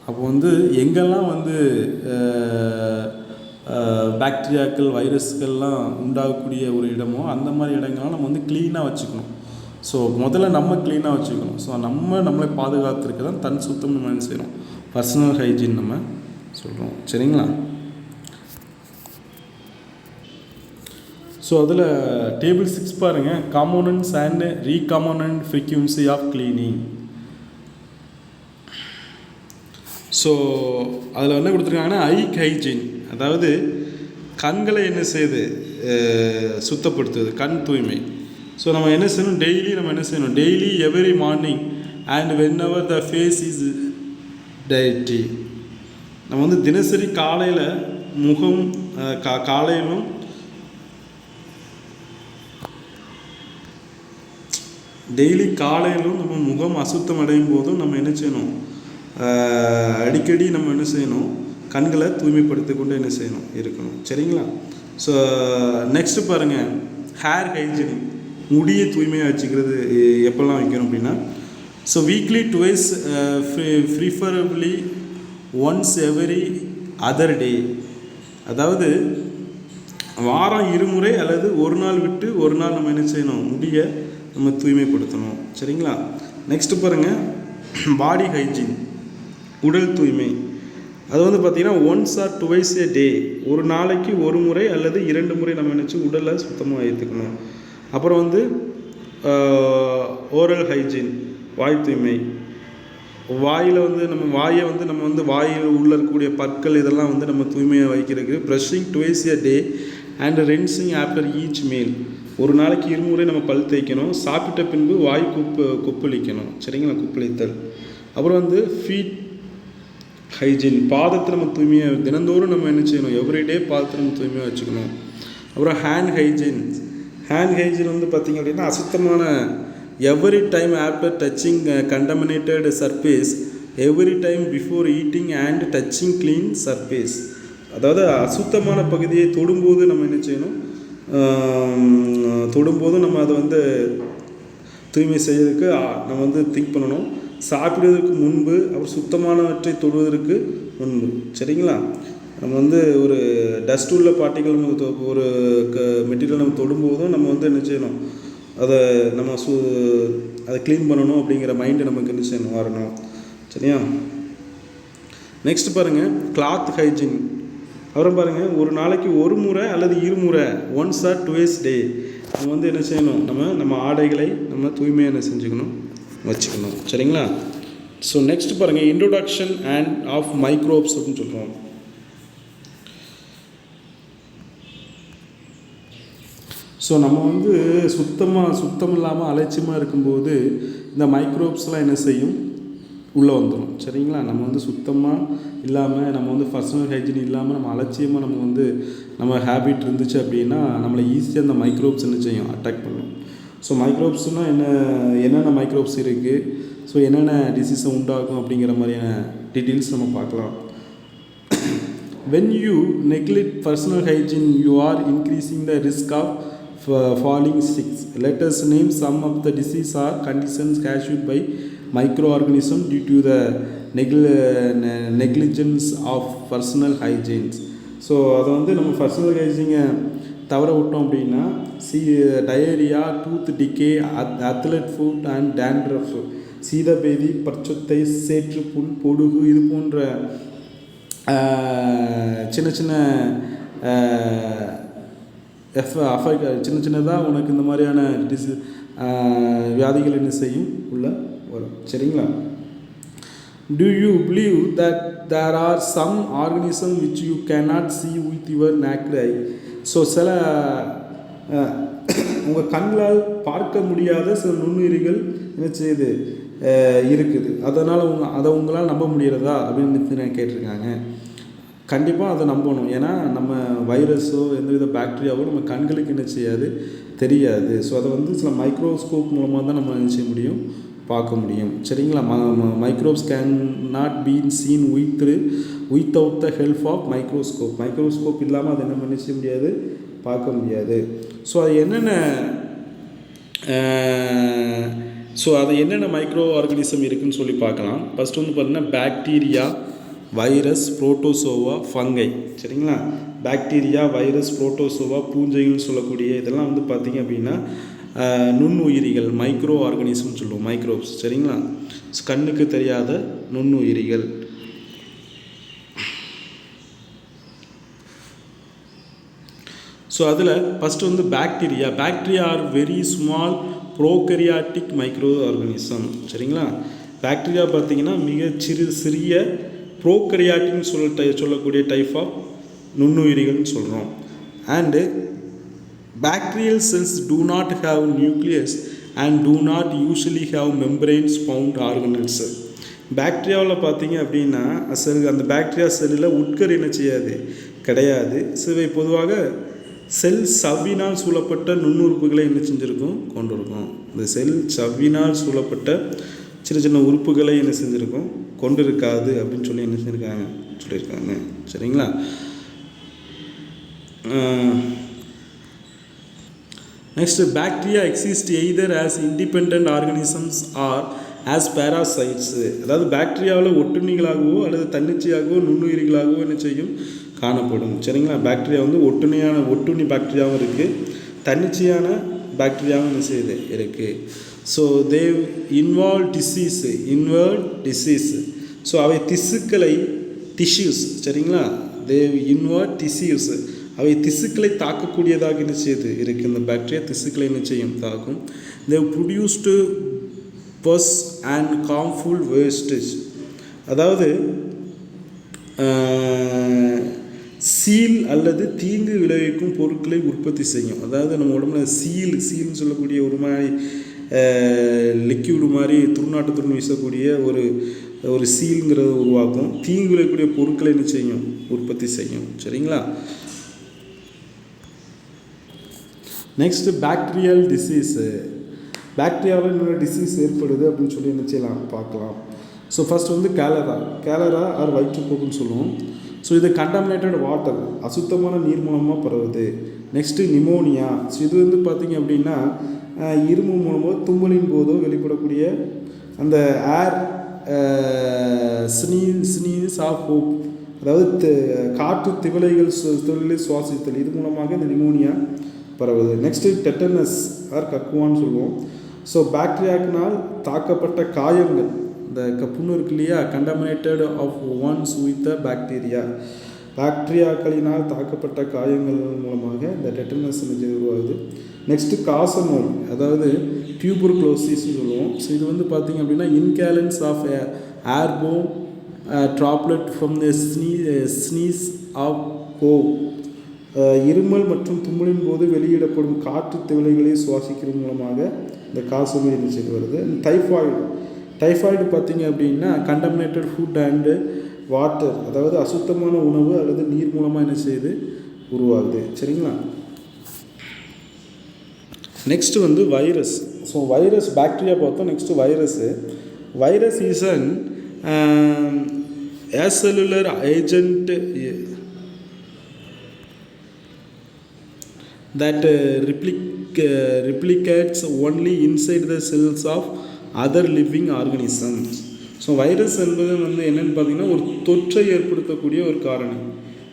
அப்போ வந்து எங்கெல்லாம் வந்து பாக்டீரியாக்கள் வைரஸ்கள்லாம் உண்டாகக்கூடிய ஒரு இடமோ அந்த மாதிரி இடங்கள்லாம் நம்ம வந்து க்ளீனாக வச்சுக்கணும். ஸோ முதல்ல நம்ம க்ளீனாக வச்சுக்கணும். ஸோ நம்மளை பாதுகாத்துருக்க தான் தன் சுத்தம் நம்ம என்ன செய்யணும், பர்சனல் ஹைஜீன் நம்ம சொல்கிறோம். சரிங்களா? ஸோ அதில் டேபிள் 6 பாருங்கள், components and recommended frequency of cleaning. So அதில் என்ன கொடுத்துருக்காங்கன்னா ஐ ஹைஜீன், அதாவது கண்களை என்ன செய்யுது, சுத்தப்படுத்துவது, கண் தூய்மை. ஸோ நம்ம என்ன செய்யணும், daily every morning and whenever the face is டைட்டி. நம்ம வந்து தினசரி காலையில் முகம் காலையிலும் நம்ம முகம் அசுத்தம் அடையும் போதும் நம்ம என்ன செய்யணும், அடிக்கடி நம்ம என்ன செய்யணும், கண்களை தூய்மைப்படுத்தி கொண்டு என்ன செய்யணும், இருக்கணும். சரிங்களா? ஸோ நெக்ஸ்ட்டு பாருங்கள், ஹேர் ஹைஜீனிக், முடியை தூய்மையாக வச்சுக்கிறது எப்போல்லாம் வைக்கணும் அப்படின்னா, so weekly twice, preferably once every other day. அதாவது வாரம் 2 முறை அல்லது ஒரு நாள் விட்டு ஒரு நாள் நம்ம என்ன செய்யணும், முடியை நம்ம தூய்மைப்படுத்தணும். சரிங்களா? நெக்ஸ்ட்டு பாருங்கள், பாடி ஹைஜீன், உடல் தூய்மை. அது வந்து பார்த்திங்கன்னா ஒன்ஸ் ஆர் டுவைஸ் ஏ டே, ஒரு நாளைக்கு 1 முறை அல்லது 2 முறை நம்ம நினச்சி உடலை சுத்தமாக வைத்துக்கணும். அப்புறம் வந்து ஓரல் ஹைஜீன், வாய் தூய்மை. வாயில் வந்து நம்ம வாயில் உள்ள இருக்கக்கூடிய பற்கள் இதெல்லாம் வந்து நம்ம தூய்மையாக வைக்கிறதுக்கு brushing twice A day and rinsing after each meal. ஒரு நாளைக்கு 2 முறை நம்ம பல் தேய்க்கணும், சாப்பிட்ட பின்பு வாய் கொப்பளிக்கணும். சரிங்களா? கொப்பளித்தல். அப்புறம் வந்து ஃபீட் ஹைஜீன், பாதத்தை நம்ம தூய்மையாக தினந்தோறும் நம்ம என்ன செய்யணும், எவ்ரிடே பாதத்தை நம்ம தூய்மையாக வச்சுக்கணும். அப்புறம் ஹேண்ட் ஹைஜீன் வந்து பார்த்திங்க அப்படின்னா அசுத்தமான every time after touching contaminated surface, every time before eating and touching clean surface. அதாவது அசுத்தமான பகுதியை தொடும்போது நம்ம என்ன செய்யணும், தொடும்போதும் நம்ம அதை வந்து தூய்மை செய்வதற்கு நம்ம வந்து திங்க் பண்ணணும். சாப்பிடுவதற்கு முன்பு, அப்புறம் சுத்தமானவற்றை தொடுவதற்கு முன்பு. சரிங்களா? நம்ம வந்து ஒரு டஸ்ட் உள்ள பார்ட்டிகள் ஒரு மெட்டீரியல் நம்ம தொடும்போதும் நம்ம வந்து என்ன செய்யணும், அதை க்ளீன் பண்ணணும் அப்படிங்கிற மைண்டு நமக்கு என்ன செய்யணும், வரணும். சரியா? நெக்ஸ்ட் பாருங்கள், கிளாத் ஹைஜீன். அப்புறம் பாருங்கள், ஒரு நாளைக்கு 1 முறை அல்லது 2 முறை, ஒன்ஸ் ஆர் டுவைஸ் டே நம்ம வந்து என்ன செய்யணும், நம்ம ஆடைகளை நம்ம தூய்மையாக என்ன செஞ்சுக்கணும், வச்சுக்கணும். சரிங்களா? ஸோ நெக்ஸ்ட் பாருங்கள், இன்ட்ரோடக்ஷன் அண்ட் ஆஃப் மைக்ரோப்ஸ் அப்படின்னு சொல்கிறோம். ஸோ நம்ம வந்து சுத்தம் இல்லாமல் அலட்சியமாக இருக்கும்போது இந்த மைக்ரோப்ஸ்லாம் என்ன செய்யும், உள்ளே வந்துடும். சரிங்களா? நம்ம வந்து சுத்தமாக இல்லாமல், நம்ம வந்து பர்சனல் ஹைஜீன் இல்லாமல், நம்ம அலட்சியமாக நம்ம வந்து நம்ம ஹேபிட் இருந்துச்சு அப்படின்னா நம்மளை ஈஸியாக அந்த மைக்ரோப்ஸ் என்ன செய்யும், அட்டாக் பண்ணும். ஸோ மைக்ரோப்ஸ்னால் என்னென்ன மைக்ரோப்ஸ் இருக்குது, ஸோ என்னென்ன டிசீஸை உண்டாகும் அப்படிங்கிற மாதிரியான டீட்டெயில்ஸ் நம்ம பார்க்கலாம். When you neglect personal hygiene, you are increasing the risk of falling sick. Let us name some of the disease or conditions caused by microorganisms due to the negligence of personal hygiene. So அதை வந்து நம்ம personal ஹைஜீனை தவற விட்டோம் அப்படின்னா diarrhoea, tooth decay, athlete's foot and dandruff, சீதபேதி, பற்சொத்தை, சேற்றுப்புண், பொடுகு, இது போன்ற சின்ன சின்ன சின்ன சின்னதாக உனக்கு இந்த மாதிரியான வியாதிகள் என்ன செய்யும், உள்ள வரும். சரிங்களா? Do you believe that there are some organisms which you cannot see with your naked eye? So சில உங்கள் கண்களால் பார்க்க முடியாத சில நுண்ணுயிரிகள் என்ன செய்யுது, இருக்குது. அதனால் அதை உங்களால் நம்ப முடிகிறதா அப்படின்னு கேட்டிருக்காங்க. கண்டிப்பாக அதை நம்பணும். ஏன்னா நம்ம வைரஸோ எந்தவித பாக்டீரியாவோ நம்ம கண்களுக்கு என்ன செய்யாது, தெரியாது. ஸோ அதை வந்து சில மைக்ரோஸ்கோப் மூலமாக தான் நம்ம என்ன செய்ய முடியும், பார்க்க முடியும். சரிங்களா? Microbes can not been seen without the help of microscope. Microscope இல்லாமல் அதை என்ன பண்ண செய்ய முடியாது, பார்க்க முடியாது. ஸோ அது என்னென்ன மைக்ரோ ஆர்கானிசம் இருக்குதுன்னு சொல்லி பார்க்கலாம். ஃபஸ்ட்டு வந்து பார்த்திங்கன்னா பாக்டீரியா, வைரஸ், புரோட்டோசோவா, ஃபங்கை. சரிங்களா? பாக்டீரியா, வைரஸ், புரோட்டோசோவா, பூஞ்சைகள்னு சொல்லக்கூடிய இதெல்லாம் வந்து பார்த்திங்க அப்படின்னா நுண்ணுயிரிகள், மைக்ரோ ஆர்கானிசம்னு சொல்லுவோம், மைக்ரோப்ஸ். சரிங்களா? கண்ணுக்கு தெரியாத நுண்ணுயிரிகள். ஸோ அதில் ஃபஸ்ட்டு வந்து bacteria are very small prokaryotic micro organism. சரிங்களா? பாக்டீரியா பார்த்திங்கன்னா மிக சிறிய ப்ரோகரியாட்டின்னு சொல்லக்கூடிய டைப் ஆஃப் நுண்ணுயிரிகள்னு சொல்கிறோம். And bacterial cells do not have nucleus and do not usually have membranes found organelles. பாக்டீரியாவில் பார்த்தீங்க அப்படின்னா அந்த பாக்டீரியா செல்லில் உட்கரு என்ன செய்யாது, கிடையாது. இவை பொதுவாக செல் சவ்வினால் சூழப்பட்ட நுண்ணுறுப்புகளை என்ன செஞ்சுருக்கும், கொண்டிருக்கும். இந்த செல் சவ்வினால் சூழப்பட்ட சின்ன சின்ன உறுப்புகளை என்ன செஞ்சுருக்கும், கொண்டு இருக்காது அப்படின்னு சொல்லி என்ன சொல்லியிருக்காங்க. சரிங்களா? Next, bacteria exist either as independent organisms or as parasites. அதாவது பாக்டீரியாவில் ஒட்டுண்ணிகளாகவோ அல்லது தன்னிச்சையாகவோ நுண்ணுயிரிகளாகவோ என்ன செய்யும், காணப்படும். சரிங்களா? பாக்டீரியா வந்து ஒட்டுண்ணி பாக்டீரியாவும் இருக்குது, தன்னிச்சையான பாக்டீரியாவும் என்ன செய்யுது, இருக்குது. So they involve disease. So அவை டிஷ்யூஸ். சரிங்களா? தே இன்வால்வ் டிஷ்யூஸ். அவை திசுக்களை தாக்கக்கூடியதாக என்ன செய்யுது, இருக்குது. இந்த பாக்டீரியா திசுக்களை என்ன செய்யும், தாக்கும். They produced pus and harmful wastage. அதாவது சீல் அல்லது தீங்கு விளைவிக்கும் பொருட்களை உற்பத்தி செய்யும். அதாவது நம்ம உடம்புல சீல்னு சொல்லக்கூடிய ஒரு மாதிரி லிக்யூடு மாதிரி துர்நாற்றத்துடன் வீசக்கூடிய ஒரு சீலுங்கிறத உருவாக்கும். தீங்கு விளைவிக்கக்கூடிய பொருட்களை என்ன செய்யும், உற்பத்தி செய்யும். சரிங்களா? Next bacterial disease. பாக்டீரியாவில் இன்னொரு டிசீஸ் ஏற்படுது அப்படின்னு சொல்லி என்ன செய்யலாம், பார்க்கலாம். ஸோ ஃபஸ்ட் வந்து கேலரா ஆர் வயிற்றுப்போக்குன்னு சொல்லுவோம். ஸோ இது கண்டாமினேட்டட் வாட்டர், அசுத்தமான நீர் மூலமாக பரவுது. Next pneumonia. ஸோ இது வந்து பார்த்திங்க அப்படின்னா இரும்பு மூலமோ தும்மலின் போதோ வெளிப்படக்கூடிய அந்த ஏர் ஸ்னீஸ் ஆஃப் ஹோப், அதாவது காற்று திவலைகளை சுவாசித்தல், இது மூலமாக இந்த நிமோனியா பரவுது. நெக்ஸ்ட்டு டெட்டனஸ் ஆர் கக்குவான்னு சொல்லுவோம். ஸோ பாக்டீரியாக்கினால் தாக்கப்பட்ட காயங்கள், இந்த புண்ணு இருக்கு இல்லையா, contaminated of wounds with the பாக்டீரியாக்களினால் தாக்கப்பட்ட காயங்கள் மூலமாக இந்த டெட்டனஸ் உருவாகுது. நெக்ஸ்ட்டு காசநோய், அதாவது டியூபர்குலோசிஸ்ன்னு சொல்லுவோம். ஸோ இது வந்து பார்த்திங்க அப்படின்னா இன்கேலன்ஸ் of airborne droplet from the sneeze of cough. இருமல் மற்றும் தும்மலின் போது வெளியிடப்படும் காற்று திவலைகளை சுவாசிக்கிறது மூலமாக இந்த காசநோய் என்ன செய்து வருது. டைஃபாய்டு, டைஃபாய்டு பார்த்திங்க அப்படின்னா கண்டமினேட்டட் ஃபுட் அண்டு வாட்டர், அதாவது அசுத்தமான உணவு அல்லது நீர் மூலமாக என்ன செய்யுது, உருவாகுது. சரிங்களா? நெக்ஸ்ட்டு வந்து வைரஸ். ஸோ வைரஸ், பாக்டீரியா பார்த்தோம். Next virus. Virus is an acellular agent that replicates only inside the cells of other living organisms. So virus என்பது வந்து என்னென்னு பார்த்தீங்கன்னா ஒரு தொற்றை ஏற்படுத்தக்கூடிய ஒரு காரணி.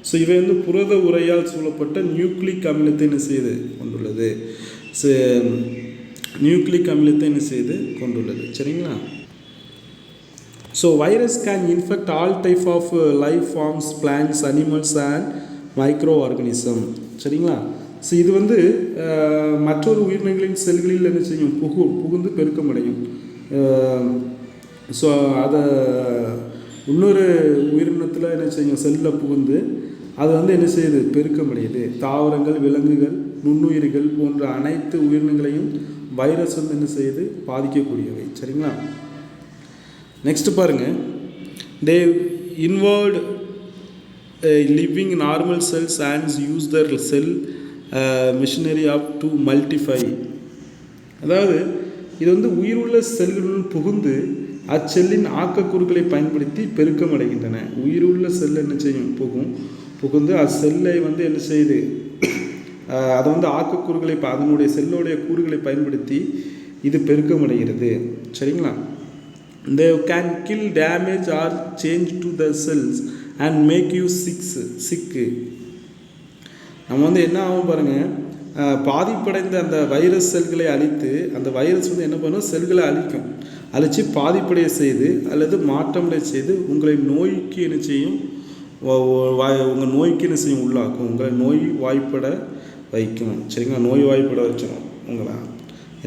ஸோ இவை வந்து புரத உரையால் சூழப்பட்ட நியூக்ளிக் அமிலத்தை என்ன செய்து கொண்டுள்ளது, நியூக்ளிக் அமிலத்தை என்ன செய்து கொண்டுள்ளது. சரிங்களா? So virus can infect all type of life forms, plants, animals and micro organism. சரிங்களா? ஸோ இது வந்து மற்றொரு உயிரினங்களின் செல்களில் என்ன செய்யும், புகுந்து பெருக்கமடையும். ஸோ அதை இன்னொரு உயிரினத்தில் என்ன செய்யும், செல்லில் புகுந்து அது வந்து என்ன செய்யுது, பெருக்கமடையுது. தாவரங்கள், விலங்குகள், நுண்ணுயிர்கள் போன்ற அனைத்து உயிரினங்களையும் வைரஸ் வந்து என்ன செய்யுது, பாதிக்கக்கூடியவை. சரிங்களா? நெக்ஸ்ட் பாருங்கள். They involve living normal cells and use their cell machinery of to multiply. அதாவது இது வந்து உயிருள்ள செல்லுடன் புகுந்து அச்செல்லின் ஆக்கக்கூறுகளை பயன்படுத்தி பெருக்கமடைகின்றன. உயிருள்ள செல் என்ன செய்யும், புகுந்து அச்செல்லை வந்து என்ன செய்யுது, அதை வந்து ஆக்கக்கூறுகளை, அதனுடைய செல்லுடைய கூறுகளை பயன்படுத்தி இது பெருக்கமடைகிறது. சரிங்களா? They can kill, damage or change to the cells and make you sick. நம்ம வந்து என்ன ஆகும் பாருங்கள், பாதிப்படைந்த அந்த வைரஸ் செல்களை அழித்து, அந்த வைரஸ் வந்து என்ன பண்ணும், செல்களை அழித்து பாதிப்படைய செய்து அல்லது மாற்றமடைய செய்து உங்களை நோய்க்கு என்ன செய்யும், உங்கள் நோய்க்கு என்ன செய்யும், உள்ளாக்கும். உங்களை நோய் வாய்ப்பட வைக்கும். சரிங்களா? நோய் வாய்ப்பட வச்சிடும். உங்களை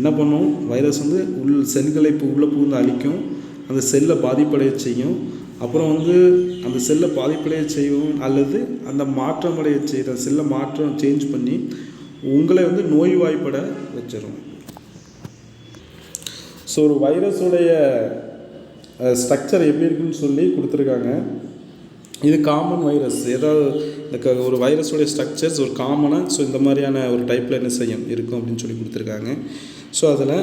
என்ன பண்ணும், வைரஸ் வந்து செல்களை உள்ளே புகுந்து அழிக்கும், அந்த செல்லை பாதிப்படைய செய்யும். அப்புறம் வந்து அந்த செல்லை பாதிப்படைய செய்யும் அல்லது அந்த மாற்றமடைய செய்கிற செல்லை சேஞ்ச் பண்ணி உங்களை வந்து நோய் வாய்ப்பட வச்சிடும். ஸோ ஒரு வைரஸோடைய ஸ்ட்ரக்சர் எப்படி இருக்குன்னு சொல்லி கொடுத்துருக்காங்க. இது காமன் வைரஸ். ஏதாவது இந்த ஒரு வைரஸோடைய ஸ்ட்ரக்சர்ஸ் ஒரு காமனாக, ஸோ இந்த மாதிரியான ஒரு டைப்பில் என்ன செய்யும் இருக்கும் அப்படின்னு சொல்லி கொடுத்துருக்காங்க. ஸோ அதில்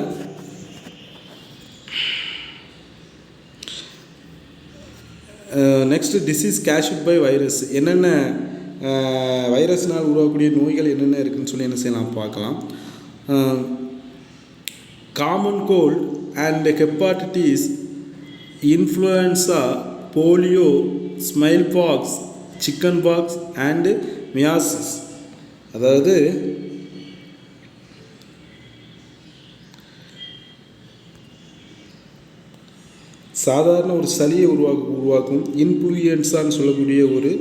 நெக்ஸ்ட்டு டிசீஸ் கேஷ்ட் பை வைரஸ். என்னென்ன வைரஸ்னால் உருவாகக்கூடிய நோய்கள் என்னென்ன இருக்குதுன்னு சொல்லி என்ன செய்யலாம் பார்க்கலாம். Common gold and hepatitis, influenza, polio, smile box, chicken box and meiosis. அதாவது சாதாரண ஒரு சளியை உருவாக்கும். இன்ஃப்ளூயன்ஸான்னு சொல்லக்கூடிய ஒரு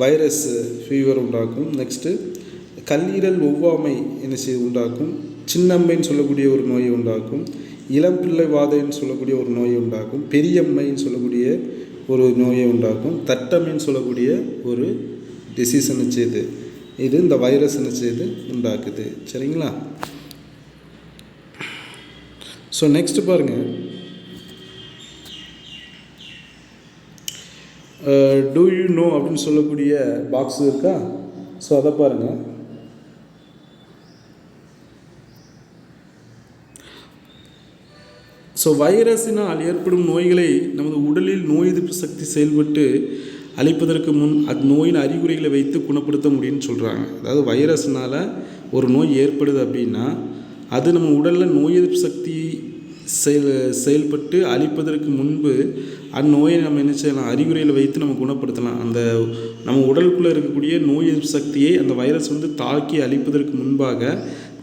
வைரஸ் ஃபீவர் உண்டாக்கும். நெக்ஸ்ட்டு கல்லீரல் ஒவ்வாமை என்ன செய்ய உண்டாக்கும். சின்னம்மைன்னு சொல்லக்கூடிய ஒரு நோயை உண்டாக்கும். இளம்பிள்ளை வாதைன்னு சொல்லக்கூடிய ஒரு நோயை உண்டாக்கும். பெரியம்மைன்னு சொல்லக்கூடிய ஒரு நோயை உண்டாக்கும். தட்டம்மைன்னு சொல்லக்கூடிய ஒரு டிசீஸ் என்ன செய்யுது, இது இந்த வைரஸ் என்ன செய்யுது, உண்டாக்குது. சரிங்களா? ஸோ நெக்ஸ்ட் பாருங்கள். டூ யூ நோ அப்படின்னு சொல்லக்கூடிய பாக்ஸ் இருக்கா? ஸோ அதை பாருங்கள். ஸோ வைரஸினால் ஏற்படும் நோய்களை நமது உடலில் நோய் எதிர்ப்பு சக்தி செயல்பட்டு அழிப்பதற்கு முன் நோயின் அறிகுறிகளை வைத்து குணப்படுத்த முடியும்னு சொல்கிறாங்க. அதாவது வைரஸ்னால் ஒரு நோய் ஏற்படுது அப்படின்னா அது நம்ம உடலில் நோய் எதிர்ப்பு சக்தி செயல்பட்டு அழிப்பதற்கு முன்பு அந்நோயை நம்ம என்ன செய்யலாம், அறிகுறிகளை வைத்து நம்ம குணப்படுத்தலாம். அந்த நம்ம உடலுக்குள்ளே இருக்கக்கூடிய நோய் எதிர்ப்பு சக்தியை அந்த வைரஸ் வந்து தாக்கி அழிப்பதற்கு முன்பாக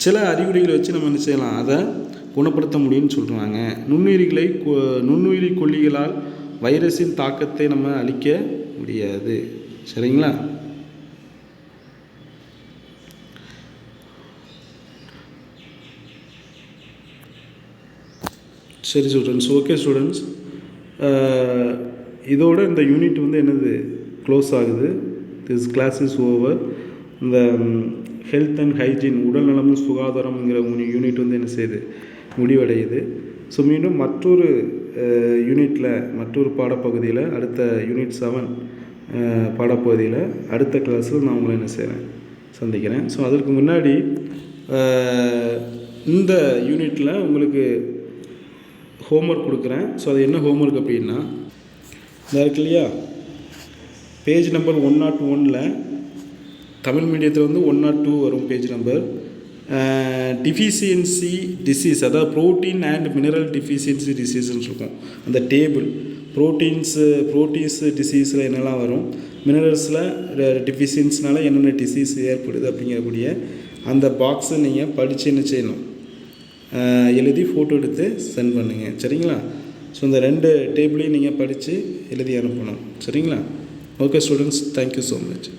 சில அறிகுறிகளை வச்சு நம்ம என்ன செய்யலாம், அதை குணப்படுத்த முடியும்னு சொல்கிறாங்க. நுண்ணுயிரி கொல்லிகளால் வைரஸின் தாக்கத்தை நம்ம அழிக்க முடியாது. சரிங்களா? சரி ஸ்டூடெண்ட்ஸ், ஓகே ஸ்டூடெண்ட்ஸ், இதோட இந்த யூனிட் வந்து என்னது க்ளோஸ் ஆகுது. This class is over. இந்த ஹெல்த் அண்ட் ஹைஜீன், உடல் நலமும் சுகாதாரம்ங்கிற யூனிட் வந்து என்ன செய்யுது, முடிவடையுது. ஸோ மீண்டும் மற்றொரு யூனிட்டில் மற்றொரு பாடப்பகுதியில் அடுத்த யூனிட் 7 பாடப்பகுதியில் அடுத்த கிளாஸில் நான் உங்களை என்ன செய்கிறேன் சந்திக்கிறேன். ஸோ அதற்கு முன்னாடி இந்த யூனிட்டில் உங்களுக்கு ஹோம்ஒர்க் கொடுக்குறேன். ஸோ அது என்ன ஹோம்ஒர்க் அப்படின்னா, இதாக இருக்கு இல்லையா, பேஜ் நம்பர் 101ல் தமிழ் மீடியத்தில் வந்து 102 வரும் பேஜ் நம்பர். டிஃபிஷியன்சி டிசீஸ், அதாவது ப்ரோட்டீன் அண்ட் மினரல் டிஃபிஷியன்சி டிசீஸ்ன்னு இருக்கும் அந்த டேபிள். ப்ரோட்டீன்ஸ் டிசீஸில் என்னெல்லாம் வரும், மினரல்ஸில் டிஃபிஷியன்ஸ்னால என்னென்ன டிசீஸ் ஏற்படுது அப்படிங்கிறக்கூடிய அந்த பாக்ஸை நீங்கள் படித்து என்ன செய்யணும், எழுதி ஃபோட்டோ எடுத்து சென்ட் பண்ணுங்கள். சரிங்களா? ஸோ இந்த 2 டேபிளையும் நீங்கள் படித்து எழுதி அனுப்பணும். சரிங்களா? Okay students, thank you so much.